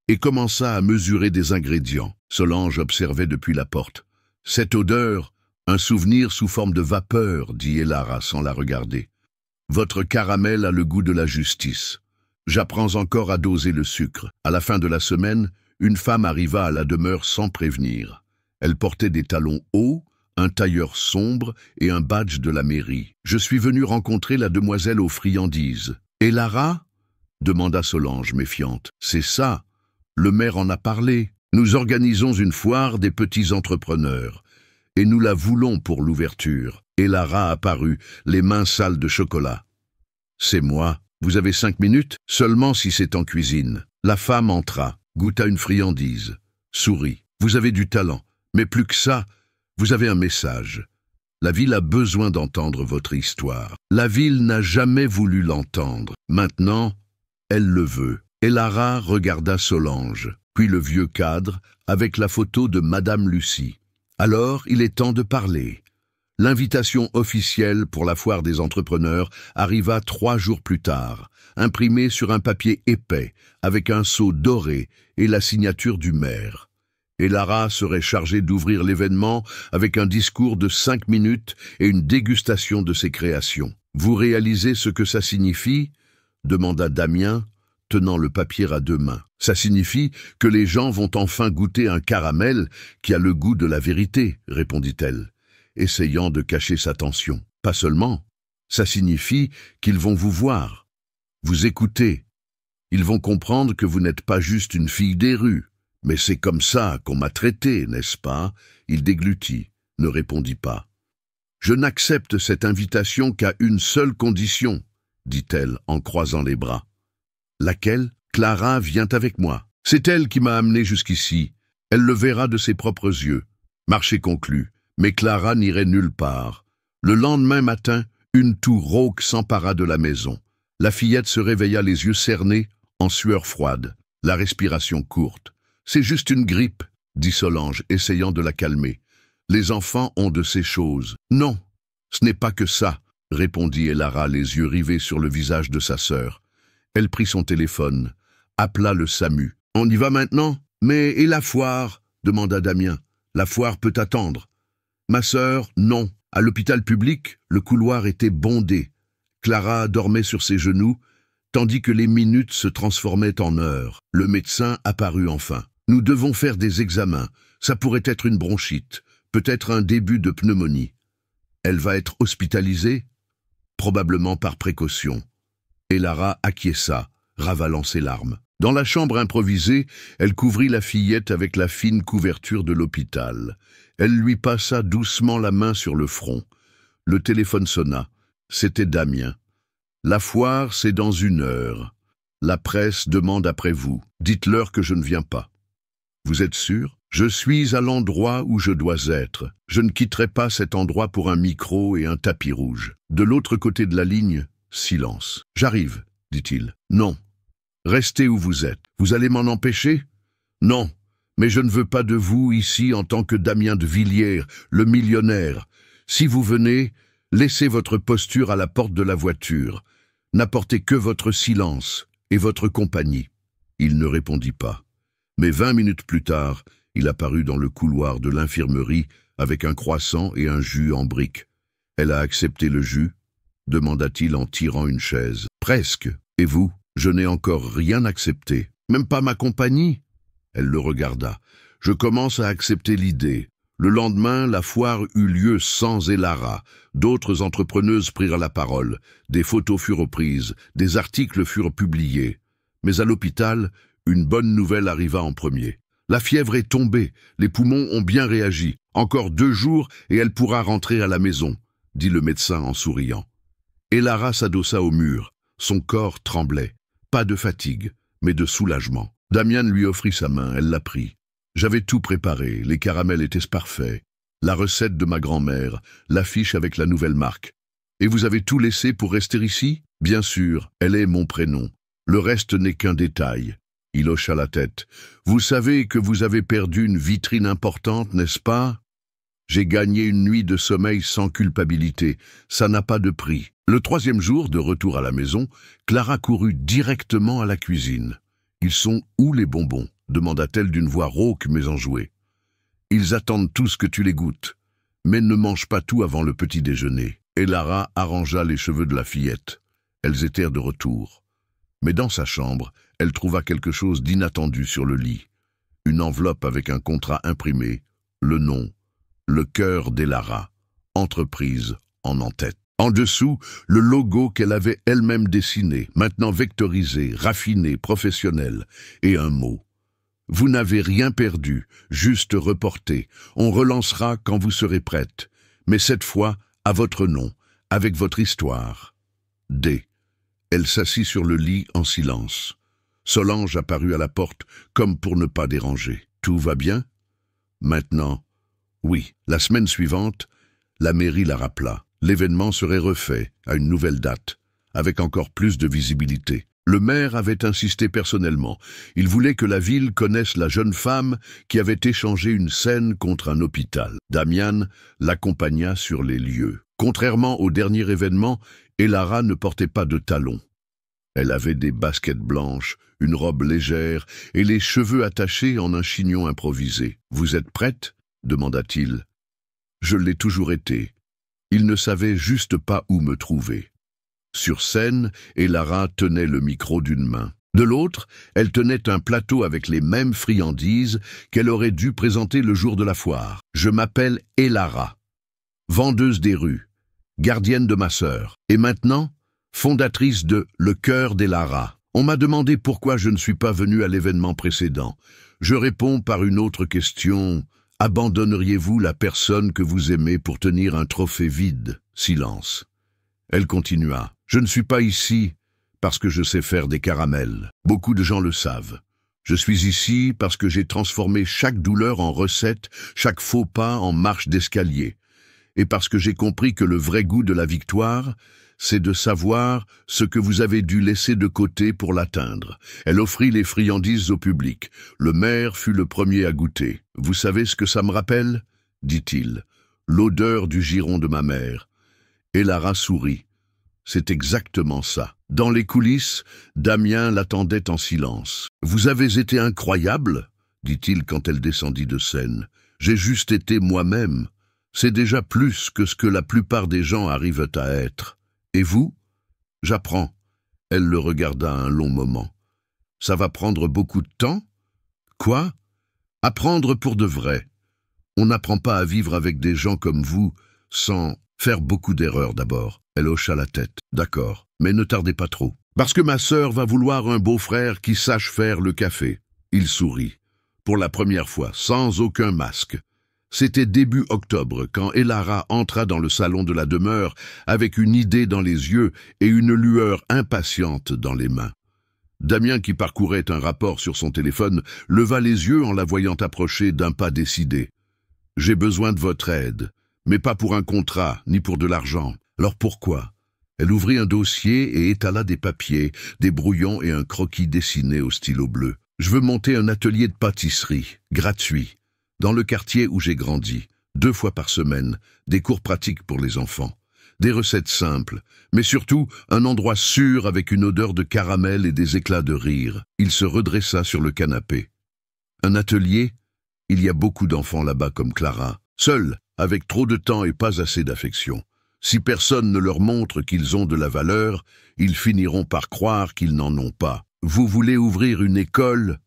Speaker 1: et commença à mesurer des ingrédients. Solange observait depuis la porte. « Cette odeur, un souvenir sous forme de vapeur, » dit Elara sans la regarder. « Votre caramel a le goût de la justice. J'apprends encore à doser le sucre. » À la fin de la semaine, une femme arriva à la demeure sans prévenir. Elle portait des talons hauts, un tailleur sombre et un badge de la mairie. « Je suis venu rencontrer la demoiselle aux friandises. »« Elara ?» demanda Solange, méfiante. « C'est ça. Le maire en a parlé. Nous organisons une foire des petits entrepreneurs. Et nous la voulons pour l'ouverture. » Elara apparut, les mains sales de chocolat. « C'est moi. Vous avez 5 minutes? Seulement si c'est en cuisine. » La femme entra, goûta une friandise, sourit. « Vous avez du talent, mais plus que ça, vous avez un message. La ville a besoin d'entendre votre histoire. La ville n'a jamais voulu l'entendre. Maintenant, elle le veut. » Elara regarda Solange, puis le vieux cadre, avec la photo de Madame Lucie. « Alors, il est temps de parler. » L'invitation officielle pour la foire des entrepreneurs arriva 3 jours plus tard, imprimée sur un papier épais, avec un sceau doré et la signature du maire. Elara serait chargée d'ouvrir l'événement avec un discours de 5 minutes et une dégustation de ses créations. « Vous réalisez ce que ça signifie ?» demanda Damien, tenant le papier à 2 mains. « Ça signifie que les gens vont enfin goûter un caramel qui a le goût de la vérité, » répondit-elle, essayant de cacher sa tension. « Pas seulement. Ça signifie qu'ils vont vous voir, vous écouter. Ils vont comprendre que vous n'êtes pas juste une fille des rues. Mais c'est comme ça qu'on m'a traité, n'est-ce pas ?» Il déglutit, ne répondit pas. « Je n'accepte cette invitation qu'à une seule condition, » dit-elle en croisant les bras. « Laquelle? Clara vient avec moi. C'est elle qui m'a amené jusqu'ici. Elle le verra de ses propres yeux. » Marché conclu. Mais Clara n'irait nulle part. Le lendemain matin, une toux rauque s'empara de la maison. La fillette se réveilla les yeux cernés, en sueur froide, la respiration courte. « C'est juste une grippe, » dit Solange, essayant de la calmer. Les enfants ont de ces choses. Non, ce n'est pas que ça, répondit Elara, les yeux rivés sur le visage de sa sœur. Elle prit son téléphone, appela le SAMU. On y va maintenant? Mais et la foire? Demanda Damien. La foire peut attendre. Ma sœur, non. À l'hôpital public, le couloir était bondé. Clara dormait sur ses genoux, tandis que les minutes se transformaient en heures. Le médecin apparut enfin. Nous devons faire des examens. Ça pourrait être une bronchite, peut-être un début de pneumonie. Elle va être hospitalisée? Probablement par précaution. Et Lara acquiesça, ravalant ses larmes. Dans la chambre improvisée, elle couvrit la fillette avec la fine couverture de l'hôpital. Elle lui passa doucement la main sur le front. Le téléphone sonna. C'était Damien. La foire, c'est dans 1 heure. La presse demande après vous. Dites-leur que je ne viens pas. Vous êtes sûr? Je suis à l'endroit où je dois être. Je ne quitterai pas cet endroit pour un micro et un tapis rouge. De l'autre côté de la ligne, silence. J'arrive, dit-il. Non. Restez où vous êtes. Vous allez m'en empêcher? Non. Mais je ne veux pas de vous ici en tant que Damien de Villiers, le millionnaire. Si vous venez, laissez votre posture à la porte de la voiture. N'apportez que votre silence et votre compagnie. Il ne répondit pas. Mais 20 minutes plus tard, il apparut dans le couloir de l'infirmerie avec un croissant et un jus en briques. Elle a accepté le jus? Demanda-t-il en tirant une chaise. Presque. Et vous? Je n'ai encore rien accepté. Même pas ma compagnie? Elle le regarda. Je commence à accepter l'idée. Le lendemain, la foire eut lieu sans Elara. D'autres entrepreneuses prirent la parole. Des photos furent prises, des articles furent publiés. Mais à l'hôpital, une bonne nouvelle arriva en premier. La fièvre est tombée, les poumons ont bien réagi. Encore 2 jours et elle pourra rentrer à la maison, dit le médecin en souriant. Elara s'adossa au mur. Son corps tremblait. Pas de fatigue, mais de soulagement. Damien lui offrit sa main, elle la prit. J'avais tout préparé, les caramels étaient parfaits. La recette de ma grand-mère, l'affiche avec la nouvelle marque. Et vous avez tout laissé pour rester ici? Bien sûr, elle est mon prénom. Le reste n'est qu'un détail. Il hocha la tête. Vous savez que vous avez perdu une vitrine importante, n'est-ce pas? J'ai gagné une nuit de sommeil sans culpabilité. Ça n'a pas de prix. Le 3e jour, de retour à la maison, Clara courut directement à la cuisine. Ils sont où les bonbons? Demanda-t-elle d'une voix rauque mais enjouée. Ils attendent tous que tu les goûtes. Mais ne mange pas tout avant le petit déjeuner. Et Lara arrangea les cheveux de la fillette. Elles étaient de retour. Mais dans sa chambre, elle trouva quelque chose d'inattendu sur le lit. Une enveloppe avec un contrat imprimé, le nom, le cœur d'Elara, entreprise en en-tête. En dessous, le logo qu'elle avait elle-même dessiné, maintenant vectorisé, raffiné, professionnel, et un mot. Vous n'avez rien perdu, juste reporté. On relancera quand vous serez prête, mais cette fois à votre nom, avec votre histoire. D. Elle s'assit sur le lit en silence. Solange apparut à la porte, comme pour ne pas déranger. Tout va bien? Maintenant, oui. La semaine suivante, la mairie la rappela. L'événement serait refait, à une nouvelle date, avec encore plus de visibilité. Le maire avait insisté personnellement. Il voulait que la ville connaisse la jeune femme qui avait échangé une scène contre un hôpital. Damien l'accompagna sur les lieux. Contrairement au dernier événement, Elara ne portait pas de talons. Elle avait des baskets blanches, une robe légère et les cheveux attachés en un chignon improvisé. « Vous êtes prête ?» demanda-t-il. « Je l'ai toujours été. Il ne savait juste pas où me trouver. » Sur scène, Elara tenait le micro d'une main. De l'autre, elle tenait un plateau avec les mêmes friandises qu'elle aurait dû présenter le jour de la foire. « Je m'appelle Elara, vendeuse des rues, gardienne de ma sœur, et maintenant, fondatrice de Le Cœur d'Elara. On m'a demandé pourquoi je ne suis pas venue à l'événement précédent. Je réponds par une autre question. Abandonneriez-vous la personne que vous aimez pour tenir un trophée vide? » Silence. Elle continua. « Je ne suis pas ici parce que je sais faire des caramels. Beaucoup de gens le savent. Je suis ici parce que j'ai transformé chaque douleur en recette, chaque faux pas en marche d'escalier. Et parce que j'ai compris que le vrai goût de la victoire, c'est de savoir ce que vous avez dû laisser de côté pour l'atteindre. » Elle offrit les friandises au public. Le maire fut le premier à goûter. « Vous savez ce que ça me rappelle ?» dit-il. L'odeur du giron de ma mère. Et Lara sourit. C'est exactement ça. Dans les coulisses, Damien l'attendait en silence. « Vous avez été incroyable » dit-il quand elle descendit de scène. « J'ai juste été moi-même. C'est déjà plus que ce que la plupart des gens arrivent à être. Et vous ?» « J'apprends. » Elle le regarda un long moment. « Ça va prendre beaucoup de temps ?»« Quoi ?»« Apprendre pour de vrai. On n'apprend pas à vivre avec des gens comme vous sans faire beaucoup d'erreurs d'abord. » Elle hocha la tête. « D'accord, mais ne tardez pas trop. Parce que ma sœur va vouloir un beau-frère qui sache faire le café. » Il sourit. Pour la première fois, sans aucun masque. C'était début octobre, quand Elara entra dans le salon de la demeure avec une idée dans les yeux et une lueur impatiente dans les mains. Damien, qui parcourait un rapport sur son téléphone, leva les yeux en la voyant approcher d'un pas décidé. « J'ai besoin de votre aide, mais pas pour un contrat, ni pour de l'argent. Alors pourquoi ?» Elle ouvrit un dossier et étala des papiers, des brouillons et un croquis dessiné au stylo bleu. « Je veux monter un atelier de pâtisserie, gratuit, dans le quartier où j'ai grandi, 2 fois par semaine, des cours pratiques pour les enfants. Des recettes simples, mais surtout un endroit sûr avec une odeur de caramel et des éclats de rire. » Il se redressa sur le canapé. « Un atelier ? Il y a beaucoup d'enfants là-bas comme Clara, seuls, avec trop de temps et pas assez d'affection. Si personne ne leur montre qu'ils ont de la valeur, ils finiront par croire qu'ils n'en ont pas. Vous voulez ouvrir une école ?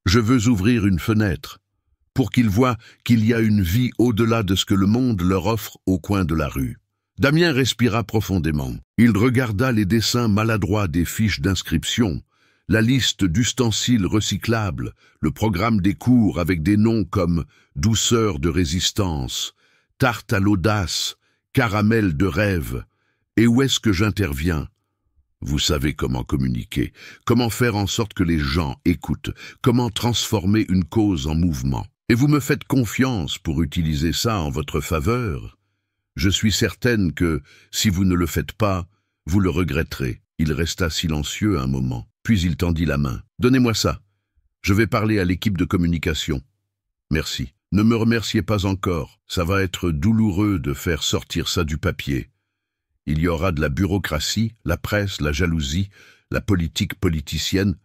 Speaker 1: Je veux ouvrir une fenêtre, pour qu'ils voient qu'il y a une vie au-delà de ce que le monde leur offre au coin de la rue. » Damien respira profondément. Il regarda les dessins maladroits des fiches d'inscription, la liste d'ustensiles recyclables, le programme des cours avec des noms comme « douceur de résistance »,« tarte à l'audace », caramel de rêve. Et où est-ce que j'interviens? Vous savez comment communiquer, comment faire en sorte que les gens écoutent, comment transformer une cause en mouvement. Et vous me faites confiance pour utiliser ça en votre faveur. Je suis certaine que, si vous ne le faites pas, vous le regretterez. Il resta silencieux un moment, puis il tendit la main. « Donnez-moi ça. Je vais parler à l'équipe de communication. » « Merci. Ne me remerciez pas encore. Ça va être douloureux de faire sortir ça du papier. Il y aura de la bureaucratie, la presse, la jalousie, la politique politicienne.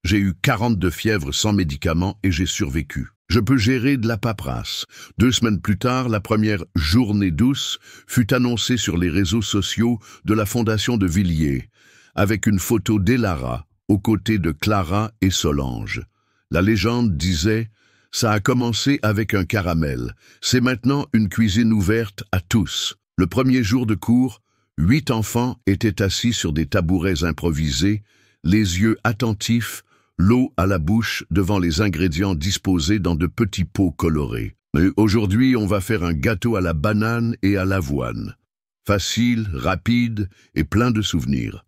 Speaker 1: J'ai eu 40 de fièvre sans médicaments et j'ai survécu. Je peux gérer de la paperasse. » 2 semaines plus tard, la première journée douce fut annoncée sur les réseaux sociaux de la Fondation de Villiers, avec une photo d'Elara aux côtés de Clara et Solange. La légende disait « Ça a commencé avec un caramel. C'est maintenant une cuisine ouverte à tous. » Le premier jour de cours, 8 enfants étaient assis sur des tabourets improvisés, les yeux attentifs, l'eau à la bouche devant les ingrédients disposés dans de petits pots colorés. Mais aujourd'hui, on va faire un gâteau à la banane et à l'avoine. Facile, rapide et plein de souvenirs.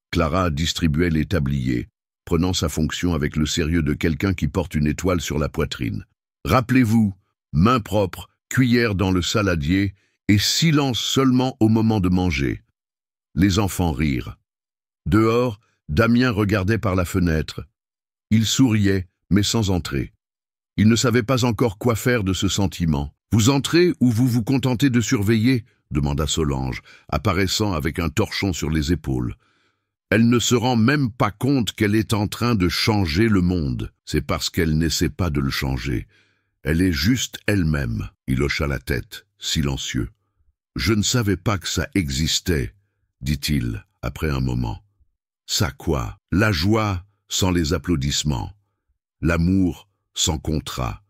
Speaker 1: Clara distribuait les tabliers, prenant sa fonction avec le sérieux de quelqu'un qui porte une étoile sur la poitrine. Rappelez-vous, main propre, cuillère dans le saladier et silence seulement au moment de manger. Les enfants rirent. Dehors, Damien regardait par la fenêtre. Il souriait, mais sans entrer. Il ne savait pas encore quoi faire de ce sentiment. « Vous entrez ou vous vous contentez de surveiller ?» demanda Solange, apparaissant avec un torchon sur les épaules. Elle ne se rend même pas compte qu'elle est en train de changer le monde. C'est parce qu'elle n'essaie pas de le changer. Elle est juste elle-même. Il hocha la tête, silencieux. « Je ne savais pas que ça existait, » dit-il, après un moment. « Ça quoi? La joie sans les applaudissements. L'amour sans contrat.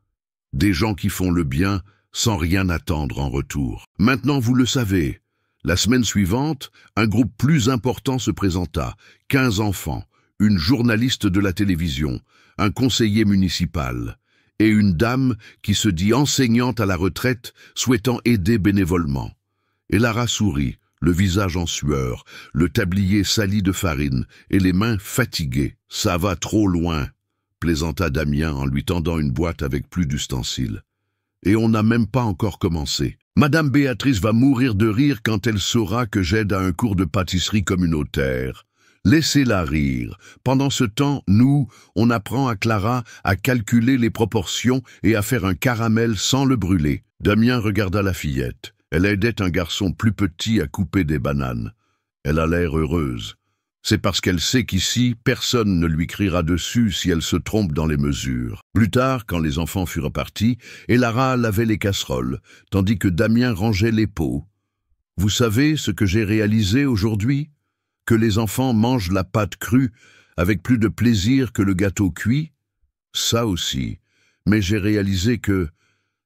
Speaker 1: Des gens qui font le bien sans rien attendre en retour. Maintenant vous le savez. » La semaine suivante, un groupe plus important se présenta, 15 enfants, une journaliste de la télévision, un conseiller municipal et une dame qui se dit enseignante à la retraite, souhaitant aider bénévolement. Elara sourit, le visage en sueur, le tablier sali de farine et les mains fatiguées. « Ça va trop loin », plaisanta Damien en lui tendant une boîte avec plus d'ustensiles. « Et on n'a même pas encore commencé. Madame Béatrice va mourir de rire quand elle saura que j'aide à un cours de pâtisserie communautaire. Laissez-la rire. Pendant ce temps, nous, on apprend à Clara à calculer les proportions et à faire un caramel sans le brûler. Damien regarda la fillette. Elle aidait un garçon plus petit à couper des bananes. Elle a l'air heureuse. C'est parce qu'elle sait qu'ici, personne ne lui criera dessus si elle se trompe dans les mesures. Plus tard, quand les enfants furent partis, Elara lavait les casseroles, tandis que Damien rangeait les pots. Vous savez ce que j'ai réalisé aujourd'hui? Que les enfants mangent la pâte crue avec plus de plaisir que le gâteau cuit? Ça aussi. Mais j'ai réalisé que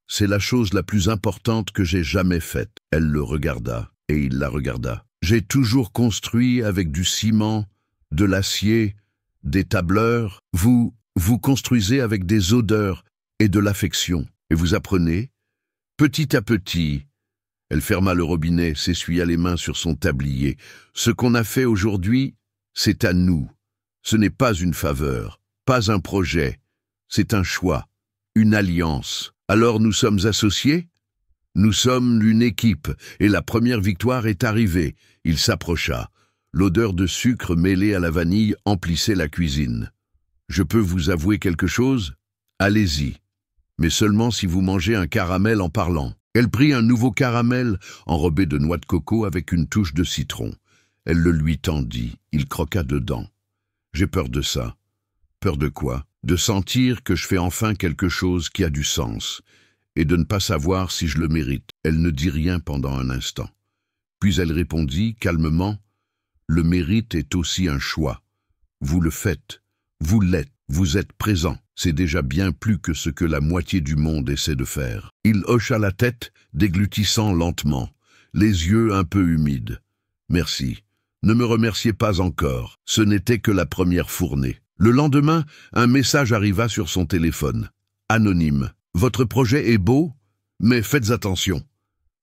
Speaker 1: c'est la chose la plus importante que j'ai jamais faite. Elle le regarda, et il la regarda. J'ai toujours construit avec du ciment, de l'acier, des tableurs. Vous construisez avec des odeurs et de l'affection. Et vous apprenez, petit à petit. Elle ferma le robinet, s'essuya les mains sur son tablier. Ce qu'on a fait aujourd'hui, c'est à nous. Ce n'est pas une faveur, pas un projet. C'est un choix, une alliance. Alors nous sommes associés? Nous sommes une équipe, et la première victoire est arrivée. Il s'approcha. L'odeur de sucre mêlée à la vanille emplissait la cuisine. Je peux vous avouer quelque chose? Allez-y, mais seulement si vous mangez un caramel en parlant. Elle prit un nouveau caramel enrobé de noix de coco avec une touche de citron. Elle le lui tendit. Il croqua dedans. J'ai peur de ça. Peur de quoi? De sentir que je fais enfin quelque chose qui a du sens, et de ne pas savoir si je le mérite. Elle ne dit rien pendant un instant. Puis elle répondit calmement, « Le mérite est aussi un choix. Vous le faites, vous l'êtes, vous êtes présent. C'est déjà bien plus que ce que la moitié du monde essaie de faire. » Il hocha la tête, déglutissant lentement, les yeux un peu humides. « Merci. Ne me remerciez pas encore. Ce n'était que la première fournée. » Le lendemain, un message arriva sur son téléphone. Anonyme. « Votre projet est beau, mais faites attention.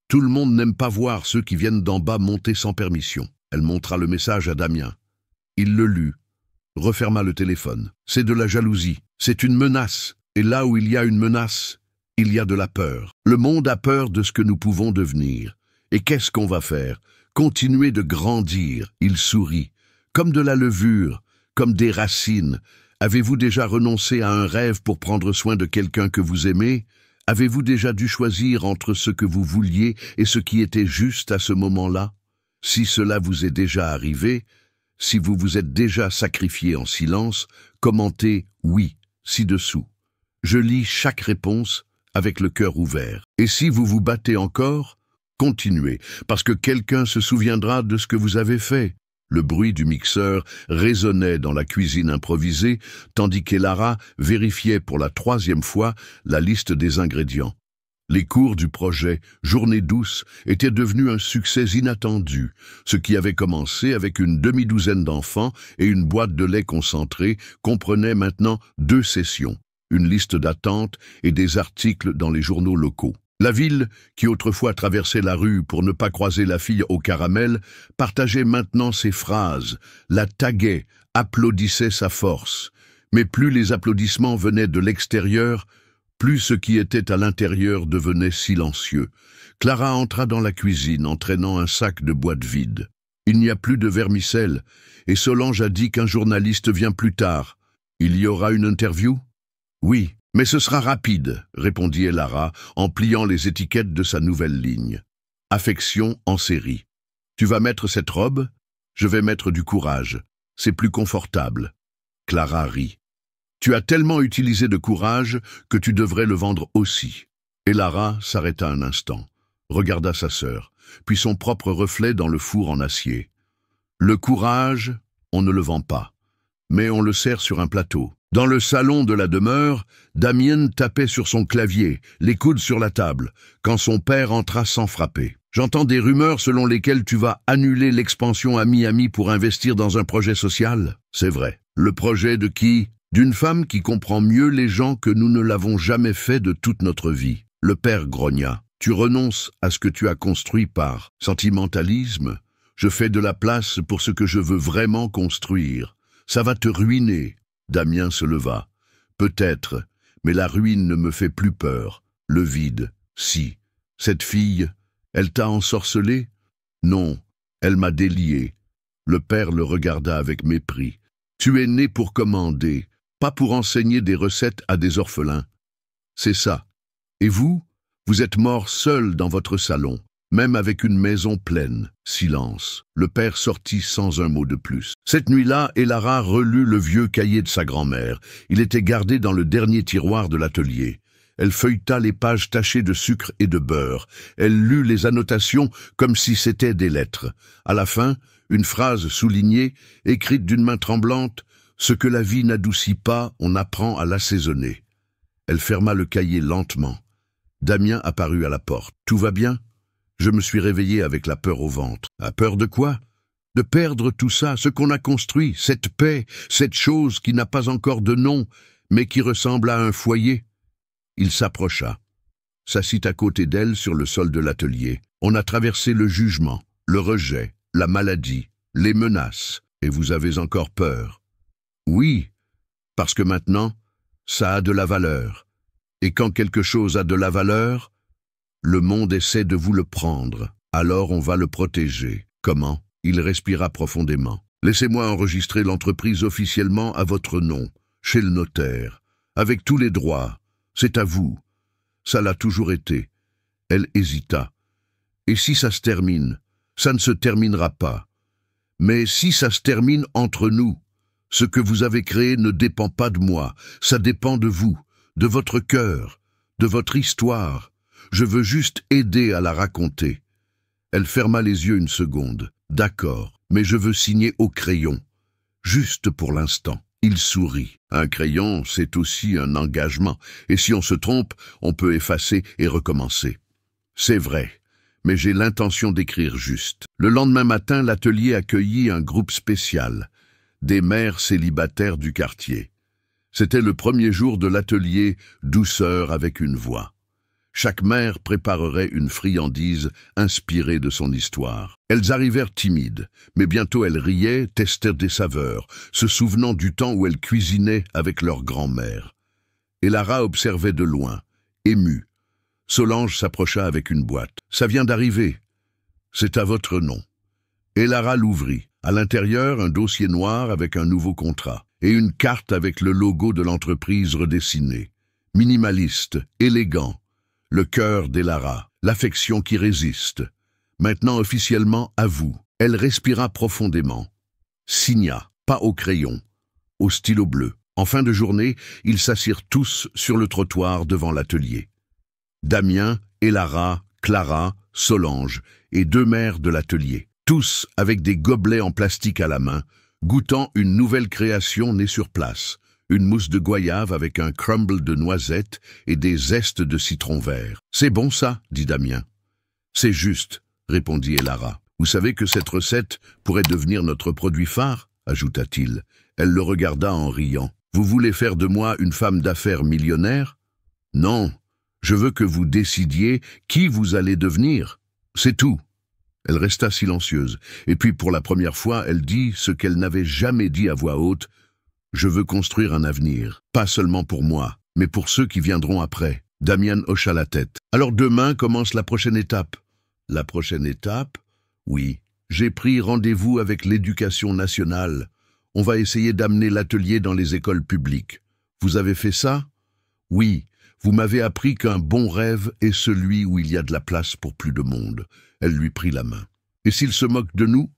Speaker 1: Tout le monde n'aime pas voir ceux qui viennent d'en bas monter sans permission. » Elle montra le message à Damien. Il le lut, referma le téléphone. « C'est de la jalousie. C'est une menace. Et là où il y a une menace, il y a de la peur. Le monde a peur de ce que nous pouvons devenir. Et qu'est-ce qu'on va faire? Continuer de grandir. » Il sourit. « Comme de la levure, comme des racines. Avez-vous déjà renoncé à un rêve pour prendre soin de quelqu'un que vous aimez? Avez-vous déjà dû choisir entre ce que vous vouliez et ce qui était juste à ce moment-là? Si cela vous est déjà arrivé, si vous vous êtes déjà sacrifié en silence, commentez « oui » ci-dessous. Je lis chaque réponse avec le cœur ouvert. Et si vous vous battez encore, continuez, parce que quelqu'un se souviendra de ce que vous avez fait. Le bruit du mixeur résonnait dans la cuisine improvisée, tandis qu'Elara vérifiait pour la 3e fois la liste des ingrédients. Les cours du projet Journée douce étaient devenus un succès inattendu. Ce qui avait commencé avec une demi-douzaine d'enfants et une boîte de lait concentré comprenait maintenant 2 sessions, une liste d'attente et des articles dans les journaux locaux. La ville, qui autrefois traversait la rue pour ne pas croiser la fille au caramel, partageait maintenant ses phrases, la taguait, applaudissait sa force. Mais plus les applaudissements venaient de l'extérieur, plus ce qui était à l'intérieur devenait silencieux. Clara entra dans la cuisine en traînant un sac de boîtes vides. Il n'y a plus de vermicelle, et Solange a dit qu'un journaliste vient plus tard. Il y aura une interview? Oui. Mais ce sera rapide, répondit Elara en pliant les étiquettes de sa nouvelle ligne. Affection en série. Tu vas mettre cette robe? Je vais mettre du courage. C'est plus confortable. Clara rit. Tu as tellement utilisé de courage que tu devrais le vendre aussi. Elara s'arrêta un instant, regarda sa sœur, puis son propre reflet dans le four en acier. Le courage, on ne le vend pas, mais on le sert sur un plateau. Dans le salon de la demeure, Damien tapait sur son clavier, les coudes sur la table, quand son père entra sans frapper. « J'entends des rumeurs selon lesquelles tu vas annuler l'expansion à Miami pour investir dans un projet social. » C'est vrai. Le projet de qui? D'une femme qui comprend mieux les gens que nous ne l'avons jamais fait de toute notre vie. Le père grogna. « Tu renonces à ce que tu as construit par sentimentalisme. Je fais de la place pour ce que je veux vraiment construire. Ça va te ruiner. » Damien se leva. « Peut-être, mais la ruine ne me fait plus peur. Le vide, si. Cette fille, elle t'a ensorcelé? Non, elle m'a délié. Le père le regarda avec mépris. « Tu es né pour commander, pas pour enseigner des recettes à des orphelins. C'est ça. Et vous, vous êtes mort seul dans votre salon, même avec une maison pleine. » Silence. Le père sortit sans un mot de plus. Cette nuit-là, Elara relut le vieux cahier de sa grand-mère. Il était gardé dans le dernier tiroir de l'atelier. Elle feuilleta les pages tachées de sucre et de beurre. Elle lut les annotations comme si c'étaient des lettres. À la fin, une phrase soulignée, écrite d'une main tremblante, « Ce que la vie n'adoucit pas, on apprend à l'assaisonner. » Elle ferma le cahier lentement. Damien apparut à la porte. « Tout va bien ?» Je me suis réveillé avec la peur au ventre. « La peur de quoi ? De perdre tout ça, ce qu'on a construit, cette paix, cette chose qui n'a pas encore de nom, mais qui ressemble à un foyer. » Il s'approcha, s'assit à côté d'elle sur le sol de l'atelier. On a traversé le jugement, le rejet, la maladie, les menaces, et vous avez encore peur. Oui, parce que maintenant, ça a de la valeur. Et quand quelque chose a de la valeur, le monde essaie de vous le prendre. Alors on va le protéger. Comment? Il respira profondément. Laissez-moi enregistrer l'entreprise officiellement à votre nom, chez le notaire, avec tous les droits. C'est à vous. Ça l'a toujours été. Elle hésita. Et si ça se termine? Ça ne se terminera pas. Mais si ça se termine entre nous, ce que vous avez créé ne dépend pas de moi, ça dépend de vous, de votre cœur, de votre histoire. Je veux juste aider à la raconter. Elle ferma les yeux une seconde. D'accord, mais je veux signer au crayon. Juste pour l'instant. Il sourit. Un crayon, c'est aussi un engagement. Et si on se trompe, on peut effacer et recommencer. C'est vrai, mais j'ai l'intention d'écrire juste. Le lendemain matin, l'atelier accueillit un groupe spécial, des mères célibataires du quartier. C'était le premier jour de l'atelier Douceur avec une voix. Chaque mère préparerait une friandise inspirée de son histoire. Elles arrivèrent timides, mais bientôt elles riaient, testèrent des saveurs, se souvenant du temps où elles cuisinaient avec leur grand-mère. Elara observait de loin, émue. Solange s'approcha avec une boîte. « Ça vient d'arriver. C'est à votre nom. » Elara l'ouvrit. À l'intérieur, un dossier noir avec un nouveau contrat et une carte avec le logo de l'entreprise redessiné. Minimaliste, élégant. Le cœur d'Elara, l'affection qui résiste. Maintenant officiellement à vous. Elle respira profondément. Signa, pas au crayon, au stylo bleu. En fin de journée, ils s'assirent tous sur le trottoir devant l'atelier. Damien, Elara, Clara, Solange et 2 mères de l'atelier. Tous avec des gobelets en plastique à la main, goûtant une nouvelle création née sur place. Une mousse de goyave avec un crumble de noisettes et des zestes de citron vert. « C'est bon ça ?» dit Damien. « C'est juste » répondit Elara. « Vous savez que cette recette pourrait devenir notre produit phare ?» ajouta-t-il. Elle le regarda en riant. « Vous voulez faire de moi une femme d'affaires millionnaire ? Non, je veux que vous décidiez qui vous allez devenir. C'est tout. » Elle resta silencieuse, et puis pour la première fois, elle dit ce qu'elle n'avait jamais dit à voix haute. Je veux construire un avenir, pas seulement pour moi, mais pour ceux qui viendront après. Damien hocha la tête. Alors demain commence la prochaine étape. La prochaine étape? Oui. J'ai pris rendez-vous avec l'Éducation nationale. On va essayer d'amener l'atelier dans les écoles publiques. Vous avez fait ça? Oui. Vous m'avez appris qu'un bon rêve est celui où il y a de la place pour plus de monde. Elle lui prit la main. Et s'ils se moquent de nous?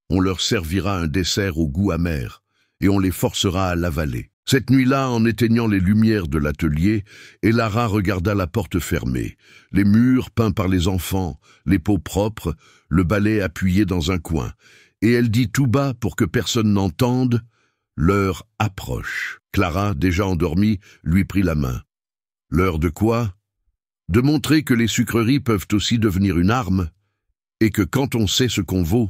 Speaker 1: On leur servira un dessert au goût amer. Et on les forcera à l'avaler. Cette nuit-là, en éteignant les lumières de l'atelier, Elara regarda la porte fermée, les murs peints par les enfants, les pots propres, le balai appuyé dans un coin, et elle dit tout bas pour que personne n'entende, « L'heure approche ». Clara, déjà endormie, lui prit la main. « L'heure de quoi ? De montrer que les sucreries peuvent aussi devenir une arme, et que quand on sait ce qu'on vaut,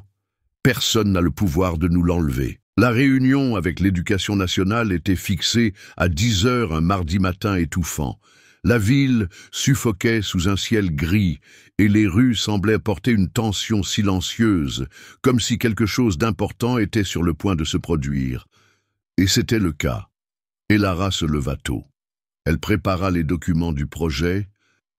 Speaker 1: personne n'a le pouvoir de nous l'enlever. » La réunion avec l'Éducation nationale était fixée à 10 heures un mardi matin étouffant. La ville suffoquait sous un ciel gris et les rues semblaient porter une tension silencieuse, comme si quelque chose d'important était sur le point de se produire. Et c'était le cas. Elara se leva tôt. Elle prépara les documents du projet,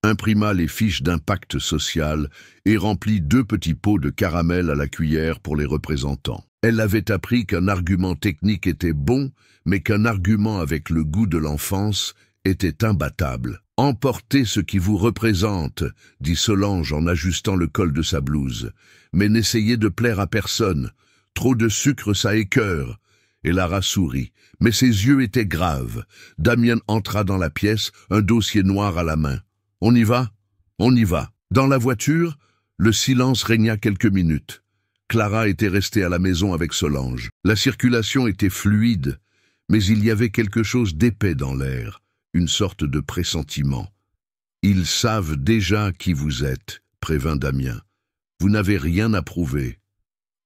Speaker 1: imprima les fiches d'impact social et remplit 2 petits pots de caramel à la cuillère pour les représentants. Elle avait appris qu'un argument technique était bon, mais qu'un argument avec le goût de l'enfance était imbattable. « Emportez ce qui vous représente », dit Solange en ajustant le col de sa blouse. « Mais n'essayez de plaire à personne. Trop de sucre, ça écœure. » Et Lara sourit, mais ses yeux étaient graves. Damien entra dans la pièce, un dossier noir à la main. « On y va ? On y va. » Dans la voiture, le silence régna quelques minutes. Clara était restée à la maison avec Solange. La circulation était fluide, mais il y avait quelque chose d'épais dans l'air, une sorte de pressentiment. « Ils savent déjà qui vous êtes », prévint Damien. « Vous n'avez rien à prouver.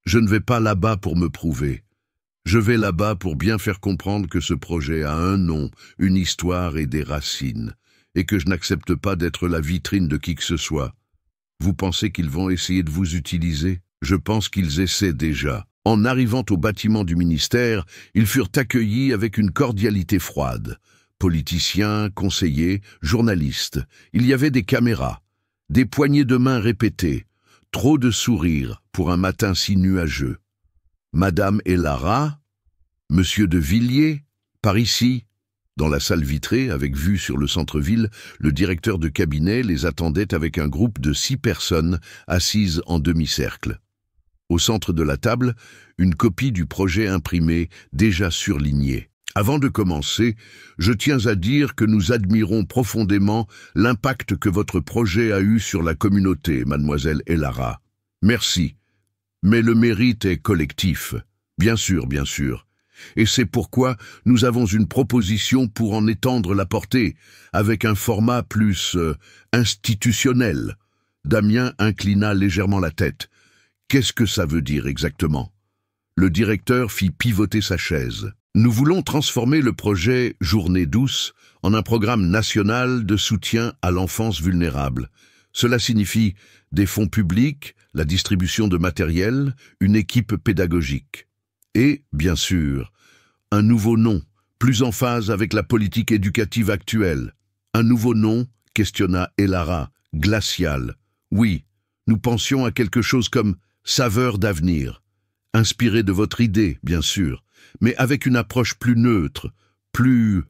Speaker 1: Je ne vais pas là-bas pour me prouver. Je vais là-bas pour bien faire comprendre que ce projet a un nom, une histoire et des racines, et que je n'accepte pas d'être la vitrine de qui que ce soit. Vous pensez qu'ils vont essayer de vous utiliser ? Je pense qu'ils essaient déjà. » En arrivant au bâtiment du ministère, ils furent accueillis avec une cordialité froide. Politiciens, conseillers, journalistes. Il y avait des caméras, des poignées de main répétées, trop de sourires pour un matin si nuageux. Madame et Lara, Monsieur de Villiers, par ici. Dans la salle vitrée, avec vue sur le centre-ville, le directeur de cabinet les attendait avec un groupe de 6 personnes assises en demi-cercle. Au centre de la table, une copie du projet imprimé, déjà surlignée. Avant de commencer, je tiens à dire que nous admirons profondément l'impact que votre projet a eu sur la communauté, mademoiselle Elara. Merci. Mais le mérite est collectif. Bien sûr, bien sûr. Et c'est pourquoi nous avons une proposition pour en étendre la portée, avec un format plus institutionnel. Damien inclina légèrement la tête. Qu'est-ce que ça veut dire exactement ? Le directeur fit pivoter sa chaise. Nous voulons transformer le projet Journée douce en un programme national de soutien à l'enfance vulnérable. Cela signifie des fonds publics, la distribution de matériel, une équipe pédagogique. Et, bien sûr, un nouveau nom, plus en phase avec la politique éducative actuelle. Un nouveau nom, questionna Elara, glacial. Oui, nous pensions à quelque chose comme saveur d'avenir, inspiré de votre idée, bien sûr, mais avec une approche plus neutre, plus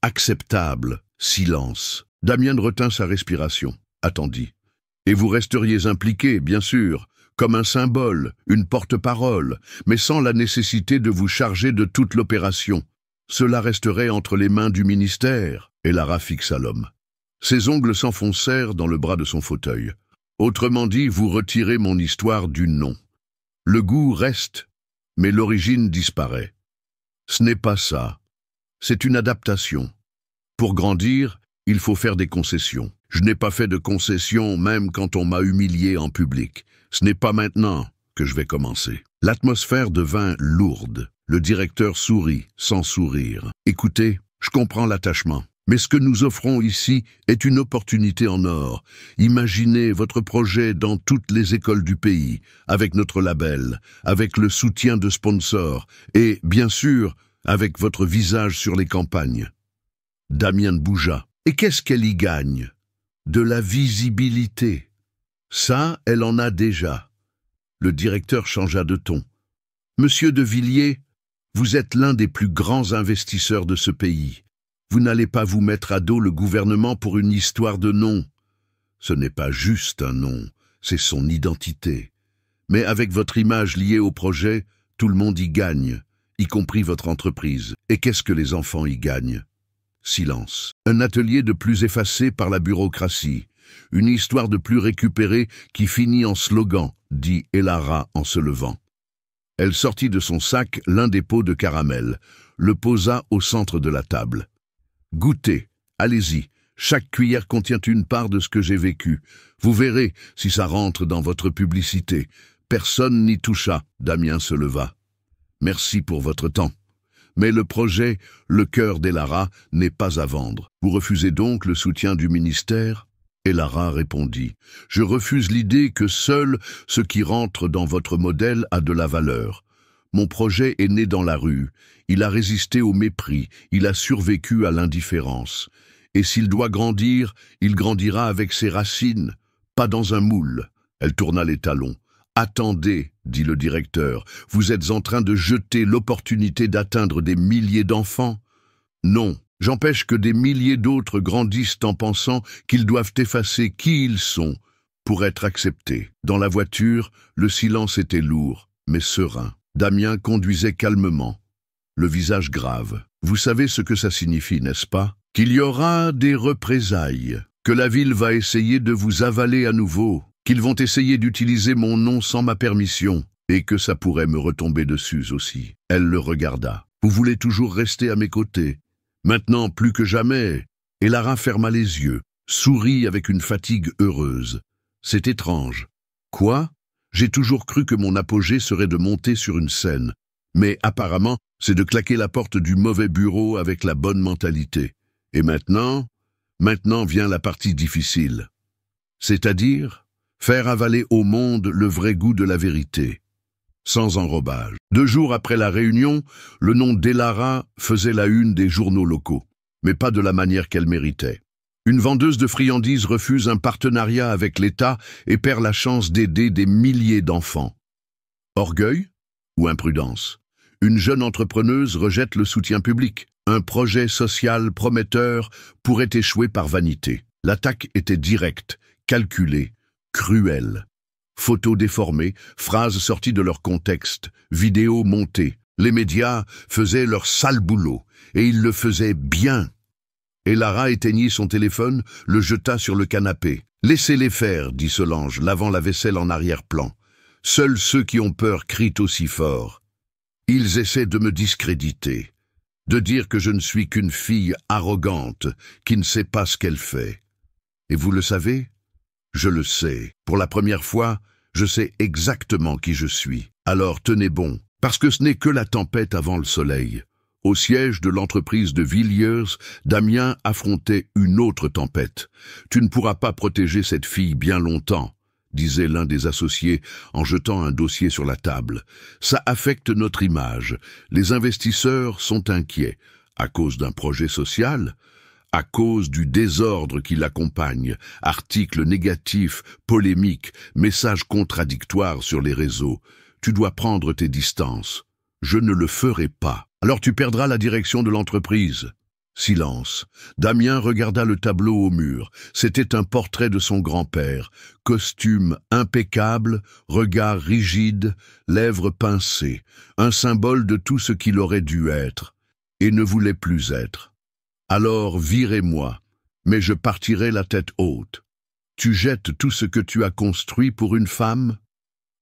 Speaker 1: acceptable. Silence. Damien retint sa respiration, attendit. Et vous resteriez impliqué, bien sûr, comme un symbole, une porte-parole, mais sans la nécessité de vous charger de toute l'opération. Cela resterait entre les mains du ministère, et Lara fixa l'homme. Ses ongles s'enfoncèrent dans le bras de son fauteuil. Autrement dit, vous retirez mon histoire du nom. Le goût reste, mais l'origine disparaît. Ce n'est pas ça. C'est une adaptation. Pour grandir, il faut faire des concessions. Je n'ai pas fait de concessions même quand on m'a humilié en public. Ce n'est pas maintenant que je vais commencer. L'atmosphère devint lourde. Le directeur sourit, sans sourire. Écoutez, je comprends l'attachement. Mais ce que nous offrons ici est une opportunité en or. Imaginez votre projet dans toutes les écoles du pays, avec notre label, avec le soutien de sponsors et, bien sûr, avec votre visage sur les campagnes. Damien bougea. Et qu'est-ce qu'elle y gagne ? De la visibilité. Ça, elle en a déjà. Le directeur changea de ton. Monsieur de Villiers, vous êtes l'un des plus grands investisseurs de ce pays. Vous n'allez pas vous mettre à dos le gouvernement pour une histoire de nom. Ce n'est pas juste un nom, c'est son identité. Mais avec votre image liée au projet, tout le monde y gagne, y compris votre entreprise. Et qu'est-ce que les enfants y gagnent ? Silence. Un atelier de plus effacé par la bureaucratie. Une histoire de plus récupérée qui finit en slogan, dit Elara en se levant. Elle sortit de son sac l'un des pots de caramel, le posa au centre de la table. Goûtez, allez-y, chaque cuillère contient une part de ce que j'ai vécu. Vous verrez si ça rentre dans votre publicité. Personne n'y toucha, Damien se leva. Merci pour votre temps. Mais le projet, le cœur d'Elara, n'est pas à vendre. Vous refusez donc le soutien du ministère ? Elara répondit. Je refuse l'idée que seul ce qui rentre dans votre modèle a de la valeur. Mon projet est né dans la rue. Il a résisté au mépris. Il a survécu à l'indifférence. Et s'il doit grandir, il grandira avec ses racines, pas dans un moule. Elle tourna les talons. Attendez, dit le directeur. Vous êtes en train de jeter l'opportunité d'atteindre des milliers d'enfants. Non, j'empêche que des milliers d'autres grandissent en pensant qu'ils doivent effacer qui ils sont pour être acceptés. Dans la voiture, le silence était lourd, mais serein. Damien conduisait calmement, le visage grave. Vous savez ce que ça signifie, n'est-ce pas? Qu'il y aura des représailles, que la ville va essayer de vous avaler à nouveau, qu'ils vont essayer d'utiliser mon nom sans ma permission, et que ça pourrait me retomber dessus aussi. Elle le regarda. Vous voulez toujours rester à mes côtés. Maintenant, plus que jamais. Et Lara ferma les yeux, sourit avec une fatigue heureuse. C'est étrange. Quoi? J'ai toujours cru que mon apogée serait de monter sur une scène. Mais apparemment, c'est de claquer la porte du mauvais bureau avec la bonne mentalité. Et maintenant vient la partie difficile. C'est-à-dire, faire avaler au monde le vrai goût de la vérité. Sans enrobage. 2 jours après la réunion, le nom d'Elara faisait la une des journaux locaux, mais pas de la manière qu'elle méritait. Une vendeuse de friandises refuse un partenariat avec l'État et perd la chance d'aider des milliers d'enfants. Orgueil ou imprudence? Une jeune entrepreneuse rejette le soutien public. Un projet social prometteur pourrait échouer par vanité. L'attaque était directe, calculée, cruelle. Photos déformées, phrases sorties de leur contexte, vidéos montées. Les médias faisaient leur sale boulot, et ils le faisaient bien. Et Lara éteignit son téléphone, le jeta sur le canapé. « Laissez-les faire », dit Solange, lavant la vaisselle en arrière-plan. « Seuls ceux qui ont peur crient aussi fort. Ils essaient de me discréditer, de dire que je ne suis qu'une fille arrogante, qui ne sait pas ce qu'elle fait. Et vous le savez ? Je le sais. Pour la première fois, je sais exactement qui je suis. Alors tenez bon, parce que ce n'est que la tempête avant le soleil. » Au siège de l'entreprise de Villiers, Damien affrontait une autre tempête. « Tu ne pourras pas protéger cette fille bien longtemps », disait l'un des associés en jetant un dossier sur la table. « Ça affecte notre image. Les investisseurs sont inquiets. À cause d'un projet social ? À cause du désordre qui l'accompagne. Articles négatifs, polémiques, messages contradictoires sur les réseaux. Tu dois prendre tes distances. Je ne le ferai pas. Alors tu perdras la direction de l'entreprise. » Silence. Damien regarda le tableau au mur. C'était un portrait de son grand-père. Costume impeccable, regard rigide, lèvres pincées. Un symbole de tout ce qu'il aurait dû être, et ne voulait plus être. Alors virez-moi, mais je partirai la tête haute. Tu jettes tout ce que tu as construit pour une femme ?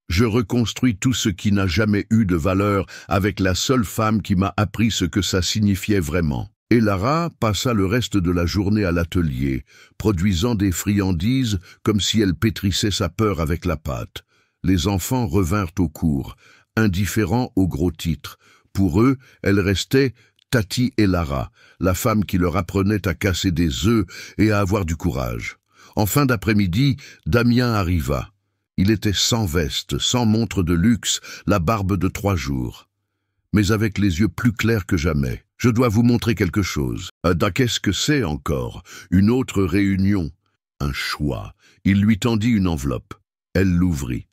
Speaker 1: Je reconstruis tout ce qui n'a jamais eu de valeur avec la seule femme qui m'a appris ce que ça signifiait vraiment. Et Lara passa le reste de la journée à l'atelier, produisant des friandises comme si elle pétrissait sa peur avec la pâte. Les enfants revinrent au cours, indifférents aux gros titres. Pour eux, elle restait Tati et Lara, la femme qui leur apprenait à casser des œufs et à avoir du courage. En fin d'après-midi, Damien arriva. Il était sans veste, sans montre de luxe, la barbe de 3 jours. Mais avec les yeux plus clairs que jamais. « Je dois vous montrer quelque chose. »« Qu'est-ce que c'est encore ? Une autre réunion. Un choix. » Il lui tendit une enveloppe. Elle l'ouvrit.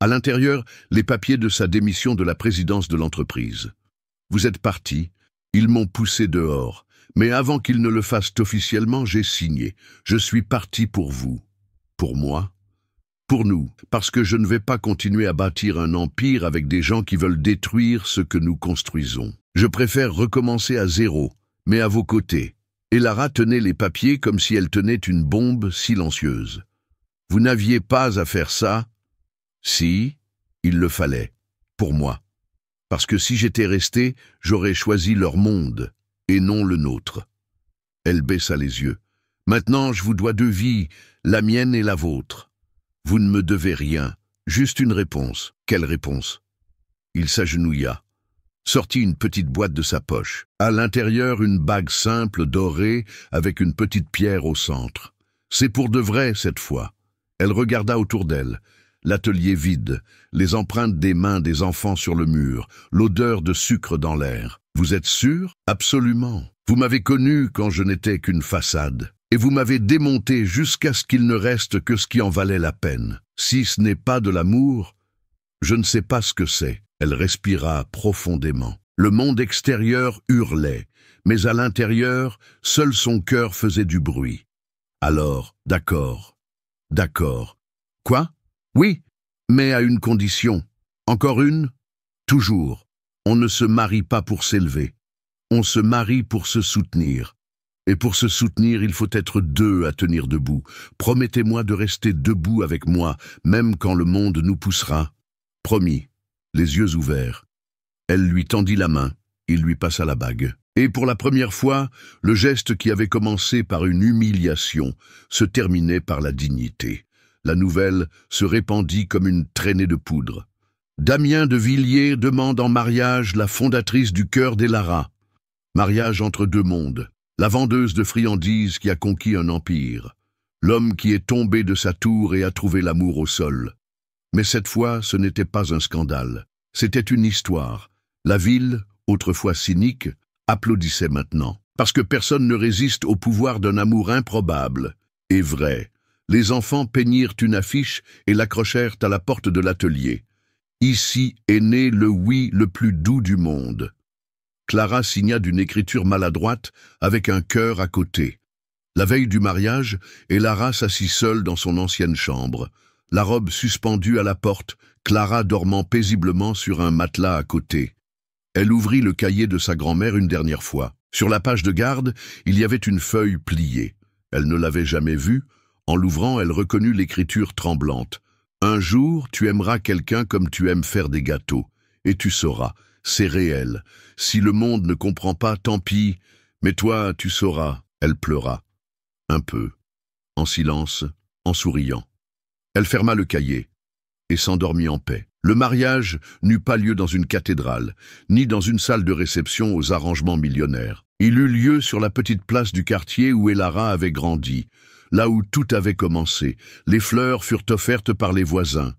Speaker 1: À l'intérieur, les papiers de sa démission de la présidence de l'entreprise. « Vous êtes parti. Ils m'ont poussé dehors. Mais avant qu'ils ne le fassent officiellement, j'ai signé. Je suis parti pour vous. Pour moi. Pour nous, parce que je ne vais pas continuer à bâtir un empire avec des gens qui veulent détruire ce que nous construisons. Je préfère recommencer à zéro, mais à vos côtés. » Et Lara tenait les papiers comme si elle tenait une bombe silencieuse. « Vous n'aviez pas à faire ça ? » ?»« Si, il le fallait. Pour moi. Parce que si j'étais resté, j'aurais choisi leur monde, et non le nôtre. » Elle baissa les yeux. « Maintenant, je vous dois 2 vies, la mienne et la vôtre. Vous ne me devez rien, juste une réponse. » « Quelle réponse ?» Il s'agenouilla, sortit une petite boîte de sa poche. À l'intérieur, une bague simple, dorée, avec une petite pierre au centre. « C'est pour de vrai, cette fois. » Elle regarda autour d'elle. L'atelier vide, les empreintes des mains des enfants sur le mur, l'odeur de sucre dans l'air. « Vous êtes sûr ? » ?»« Absolument. Vous m'avez connu quand je n'étais qu'une façade. Et vous m'avez démonté jusqu'à ce qu'il ne reste que ce qui en valait la peine. Si ce n'est pas de l'amour, Je ne sais pas ce que c'est. Elle respira profondément. Le monde extérieur hurlait, mais à l'intérieur, seul son cœur faisait du bruit. Alors, d'accord. D'accord. Quoi? Oui, mais à une condition. Encore une? Toujours. On ne se marie pas pour s'élever. On se marie pour se soutenir. Et pour se soutenir, il faut être deux à tenir debout. Promettez-moi de rester debout avec moi, même quand le monde nous poussera. Promis, les yeux ouverts. Elle lui tendit la main, il lui passa la bague. Et pour la première fois, le geste qui avait commencé par une humiliation se terminait par la dignité. La nouvelle se répandit comme une traînée de poudre. Damien de Villiers demande en mariage la fondatrice du Cœur des Lara. Mariage entre deux mondes. La vendeuse de friandises qui a conquis un empire. L'homme qui est tombé de sa tour et a trouvé l'amour au sol. Mais cette fois, ce n'était pas un scandale. C'était une histoire. La ville, autrefois cynique, applaudissait maintenant. Parce que personne ne résiste au pouvoir d'un amour improbable et vrai. Les enfants peignirent une affiche et l'accrochèrent à la porte de l'atelier. Ici est né le oui le plus doux du monde. Clara signa d'une écriture maladroite avec un cœur à côté. La veille du mariage, Lara s'assit seule dans son ancienne chambre. La robe suspendue à la porte, Clara dormant paisiblement sur un matelas à côté. Elle ouvrit le cahier de sa grand-mère une dernière fois. Sur la page de garde, il y avait une feuille pliée. Elle ne l'avait jamais vue. En l'ouvrant, elle reconnut l'écriture tremblante. « Un jour, tu aimeras quelqu'un comme tu aimes faire des gâteaux. Et tu sauras, c'est réel. Si le monde ne comprend pas, tant pis. Mais toi, tu sauras. » Elle pleura. Un peu. En silence, en souriant. Elle ferma le cahier et s'endormit en paix. Le mariage n'eut pas lieu dans une cathédrale, ni dans une salle de réception aux arrangements millionnaires. Il eut lieu sur la petite place du quartier où Lara avait grandi, là où tout avait commencé. Les fleurs furent offertes par les voisins,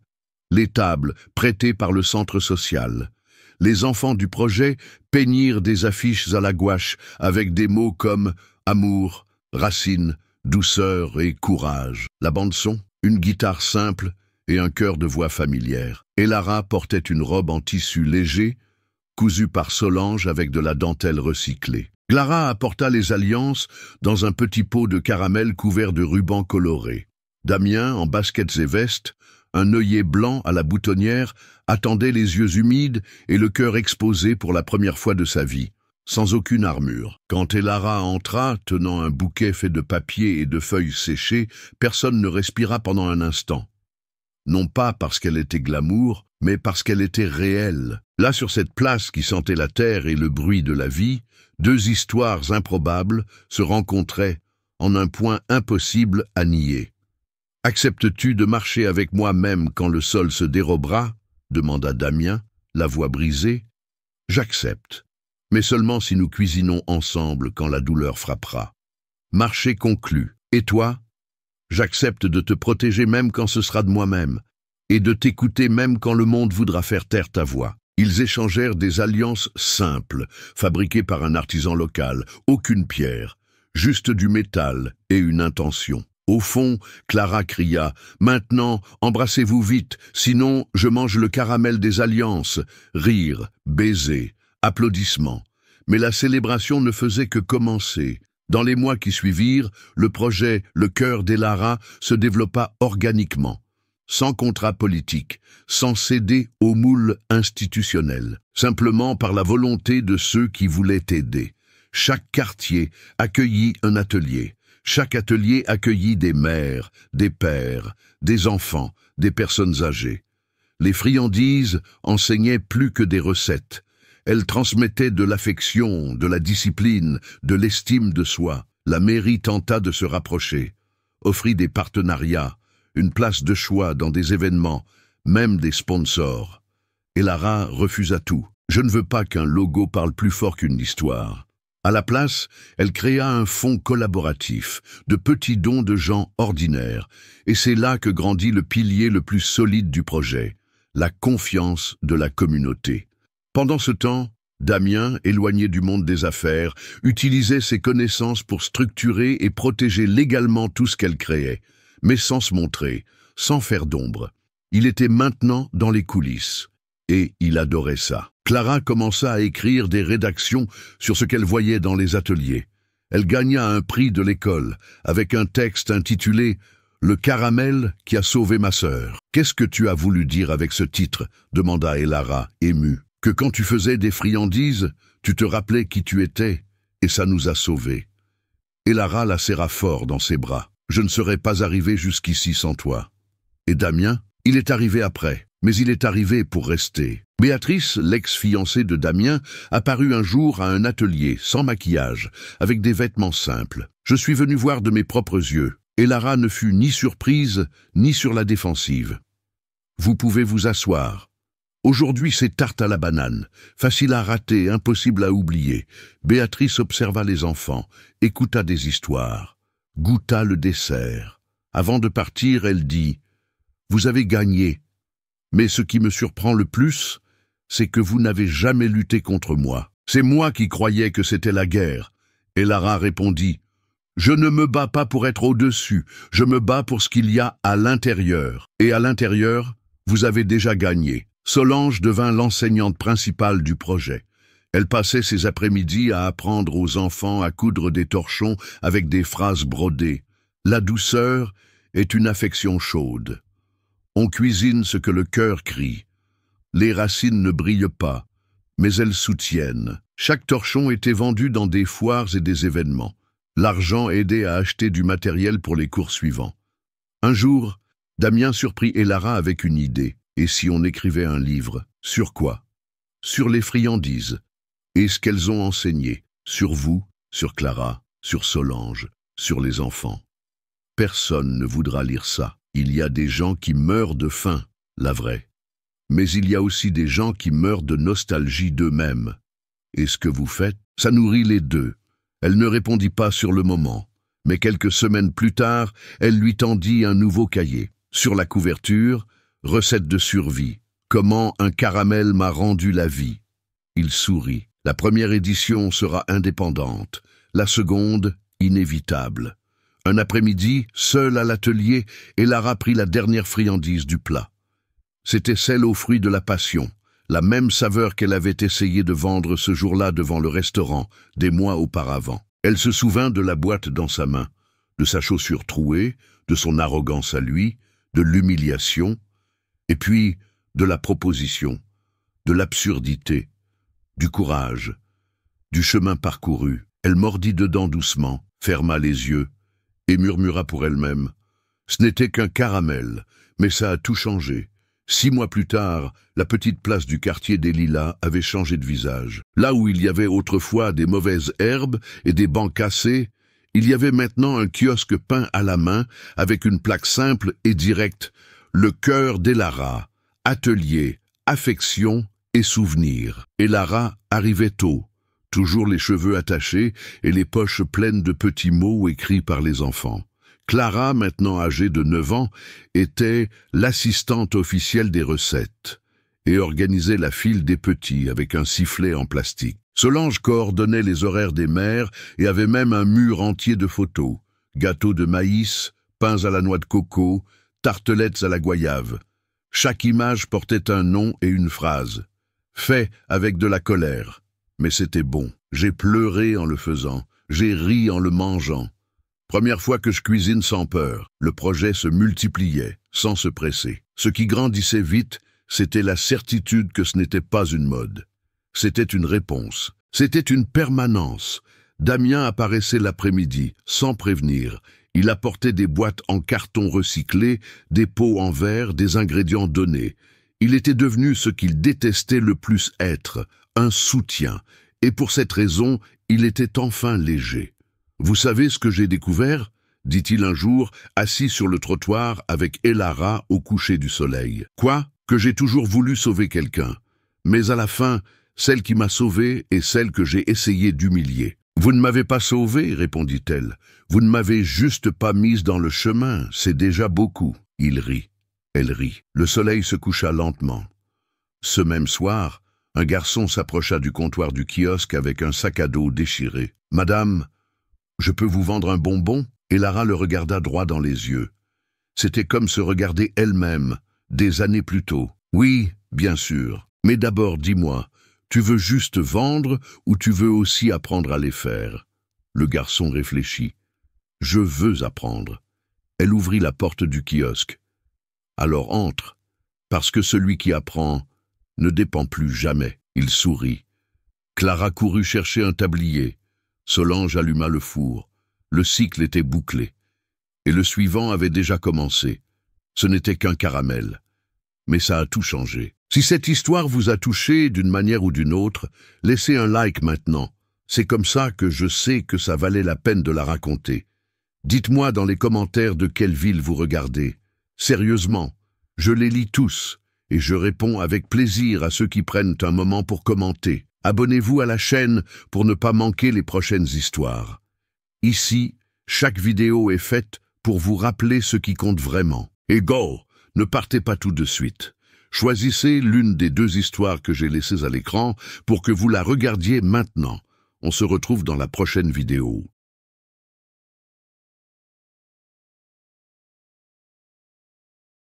Speaker 1: les tables prêtées par le centre social. Les enfants du projet peignirent des affiches à la gouache avec des mots comme « amour »,« racine »,« douceur » et « courage ». La bande-son, une guitare simple et un chœur de voix familière. Lara portait une robe en tissu léger, cousue par Solange avec de la dentelle recyclée. Clara apporta les alliances dans un petit pot de caramel couvert de rubans colorés. Damien, en baskets et vestes, un œillet blanc à la boutonnière, attendait les yeux humides et le cœur exposé pour la première fois de sa vie, sans aucune armure. Quand Lara entra, tenant un bouquet fait de papier et de feuilles séchées, personne ne respira pendant un instant. Non pas parce qu'elle était glamour, mais parce qu'elle était réelle. Là, sur cette place qui sentait la terre et le bruit de la vie, deux histoires improbables se rencontraient en un point impossible à nier. « Acceptes-tu de marcher avec moi même quand le sol se dérobera ?» demanda Damien, la voix brisée. « J'accepte, mais seulement si nous cuisinons ensemble quand la douleur frappera. » Marché conclu. Et toi ? J'accepte de te protéger même quand ce sera de moi-même, et de t'écouter même quand le monde voudra faire taire ta voix. Ils échangèrent des alliances simples, fabriquées par un artisan local, aucune pierre, juste du métal et une intention. Au fond, Clara cria « Maintenant, embrassez-vous vite, sinon je mange le caramel des alliances. » Rire, baiser, applaudissements. Mais la célébration ne faisait que commencer. Dans les mois qui suivirent, le projet « Le Cœur des Lara » se développa organiquement, sans contrat politique, sans céder au moule institutionnel, simplement par la volonté de ceux qui voulaient aider. Chaque quartier accueillit un atelier. Chaque atelier accueillit des mères, des pères, des enfants, des personnes âgées. Les friandises enseignaient plus que des recettes. Elles transmettaient de l'affection, de la discipline, de l'estime de soi. La mairie tenta de se rapprocher, offrit des partenariats, une place de choix dans des événements, même des sponsors. Et Lara refusa tout. Je ne veux pas qu'un logo parle plus fort qu'une histoire. À la place, elle créa un fonds collaboratif, de petits dons de gens ordinaires, et c'est là que grandit le pilier le plus solide du projet, la confiance de la communauté. Pendant ce temps, Damien, éloigné du monde des affaires, utilisait ses connaissances pour structurer et protéger légalement tout ce qu'elle créait, mais sans se montrer, sans faire d'ombre. Il était maintenant dans les coulisses. Et il adorait ça. Clara commença à écrire des rédactions sur ce qu'elle voyait dans les ateliers. Elle gagna un prix de l'école avec un texte intitulé « Le caramel qui a sauvé ma sœur ». « Qu'est-ce que tu as voulu dire avec ce titre ?» demanda Elara, émue. « Que quand tu faisais des friandises, tu te rappelais qui tu étais, et ça nous a sauvés. » Elara la serra fort dans ses bras. « Je ne serais pas arrivé jusqu'ici sans toi. » Et Damien? Il est arrivé après, mais il est arrivé pour rester. Béatrice, l'ex-fiancée de Damien, apparut un jour à un atelier, sans maquillage, avec des vêtements simples. Je suis venu voir de mes propres yeux. Elara ne fut ni surprise, ni sur la défensive. Vous pouvez vous asseoir. Aujourd'hui, c'est tarte à la banane. Facile à rater, impossible à oublier. Béatrice observa les enfants, écouta des histoires, goûta le dessert. Avant de partir, elle dit « Vous avez gagné. Mais ce qui me surprend le plus, c'est que vous n'avez jamais lutté contre moi. C'est moi qui croyais que c'était la guerre. » Elara répondit « Je ne me bats pas pour être au-dessus, je me bats pour ce qu'il y a à l'intérieur. Et à l'intérieur, vous avez déjà gagné. » Solange devint l'enseignante principale du projet. Elle passait ses après-midi à apprendre aux enfants à coudre des torchons avec des phrases brodées. La douceur est une affection chaude. On cuisine ce que le cœur crie. Les racines ne brillent pas, mais elles soutiennent. Chaque torchon était vendu dans des foires et des événements. L'argent aidait à acheter du matériel pour les cours suivants. Un jour, Damien surprit Elara avec une idée. Et si on écrivait un livre? Sur quoi? Sur les friandises. Et ce qu'elles ont enseigné. Sur vous, sur Clara, sur Solange, sur les enfants. Personne ne voudra lire ça. Il y a des gens qui meurent de faim, la vraie. Mais il y a aussi des gens qui meurent de nostalgie d'eux-mêmes. Et ce que vous faites, ça nourrit les deux. Elle ne répondit pas sur le moment. Mais quelques semaines plus tard, elle lui tendit un nouveau cahier. Sur la couverture, recette de survie. Comment un caramel m'a rendu la vie. Il sourit. La première édition sera indépendante. La seconde, inévitable. Un après-midi, seule à l'atelier, Elara prit la dernière friandise du plat. C'était celle aux fruits de la passion, la même saveur qu'elle avait essayé de vendre ce jour-là devant le restaurant, des mois auparavant. Elle se souvint de la boîte dans sa main, de sa chaussure trouée, de son arrogance à lui, de l'humiliation, et puis de la proposition, de l'absurdité, du courage, du chemin parcouru. Elle mordit dedans doucement, ferma les yeux et murmura pour elle-même « Ce n'était qu'un caramel, mais ça a tout changé. » 6 mois plus tard, la petite place du quartier des Lilas avait changé de visage. Là où il y avait autrefois des mauvaises herbes et des bancs cassés, il y avait maintenant un kiosque peint à la main avec une plaque simple et directe. Le cœur d'Elara, atelier, affection et souvenir. Elara arrivait tôt, toujours les cheveux attachés et les poches pleines de petits mots écrits par les enfants. Clara, maintenant âgée de 9 ans, était l'assistante officielle des recettes et organisait la file des petits avec un sifflet en plastique. Solange coordonnait les horaires des mères et avait même un mur entier de photos. Gâteaux de maïs, pains à la noix de coco, tartelettes à la goyave. Chaque image portait un nom et une phrase. Fait avec de la colère. Mais c'était bon. J'ai pleuré en le faisant. J'ai ri en le mangeant. Première fois que je cuisine sans peur. Le projet se multipliait, sans se presser. Ce qui grandissait vite, c'était la certitude que ce n'était pas une mode. C'était une réponse. C'était une permanence. Damien apparaissait l'après-midi, sans prévenir. Il apportait des boîtes en carton recyclé, des pots en verre, des ingrédients donnés. Il était devenu ce qu'il détestait le plus être, un soutien. Et pour cette raison, il était enfin léger. « Vous savez ce que j'ai découvert ?» dit-il un jour, assis sur le trottoir avec Elara au coucher du soleil. « Quoi ? Que j'ai toujours voulu sauver quelqu'un. Mais à la fin, celle qui m'a sauvé est celle que j'ai essayé d'humilier. » « Vous ne m'avez pas sauvé, répondit-elle. Vous ne m'avez juste pas mise dans le chemin, c'est déjà beaucoup. » Il rit. Elle rit. Le soleil se coucha lentement. Ce même soir, un garçon s'approcha du comptoir du kiosque avec un sac à dos déchiré. « Madame, je peux vous vendre un bonbon ?» Elara le regarda droit dans les yeux. C'était comme se regarder elle-même, des années plus tôt. Oui, bien sûr. Mais d'abord, dis-moi, tu veux juste vendre ou tu veux aussi apprendre à les faire? Le garçon réfléchit. Je veux apprendre. Elle ouvrit la porte du kiosque. Alors entre, parce que celui qui apprend ne dépend plus jamais. Il sourit. Clara courut chercher un tablier. Solange alluma le four. Le cycle était bouclé. Et le suivant avait déjà commencé. Ce n'était qu'un caramel. Mais ça a tout changé. Si cette histoire vous a touché d'une manière ou d'une autre, laissez un like maintenant. C'est comme ça que je sais que ça valait la peine de la raconter. Dites-moi dans les commentaires de quelle ville vous regardez. Sérieusement, je les lis tous et je réponds avec plaisir à ceux qui prennent un moment pour commenter. Abonnez-vous à la chaîne pour ne pas manquer les prochaines histoires. Ici, chaque vidéo est faite pour vous rappeler ce qui compte vraiment. Et go! Ne partez pas tout de suite. Choisissez l'une des deux histoires que j'ai laissées à l'écran pour que vous la regardiez maintenant. On se retrouve dans la prochaine vidéo.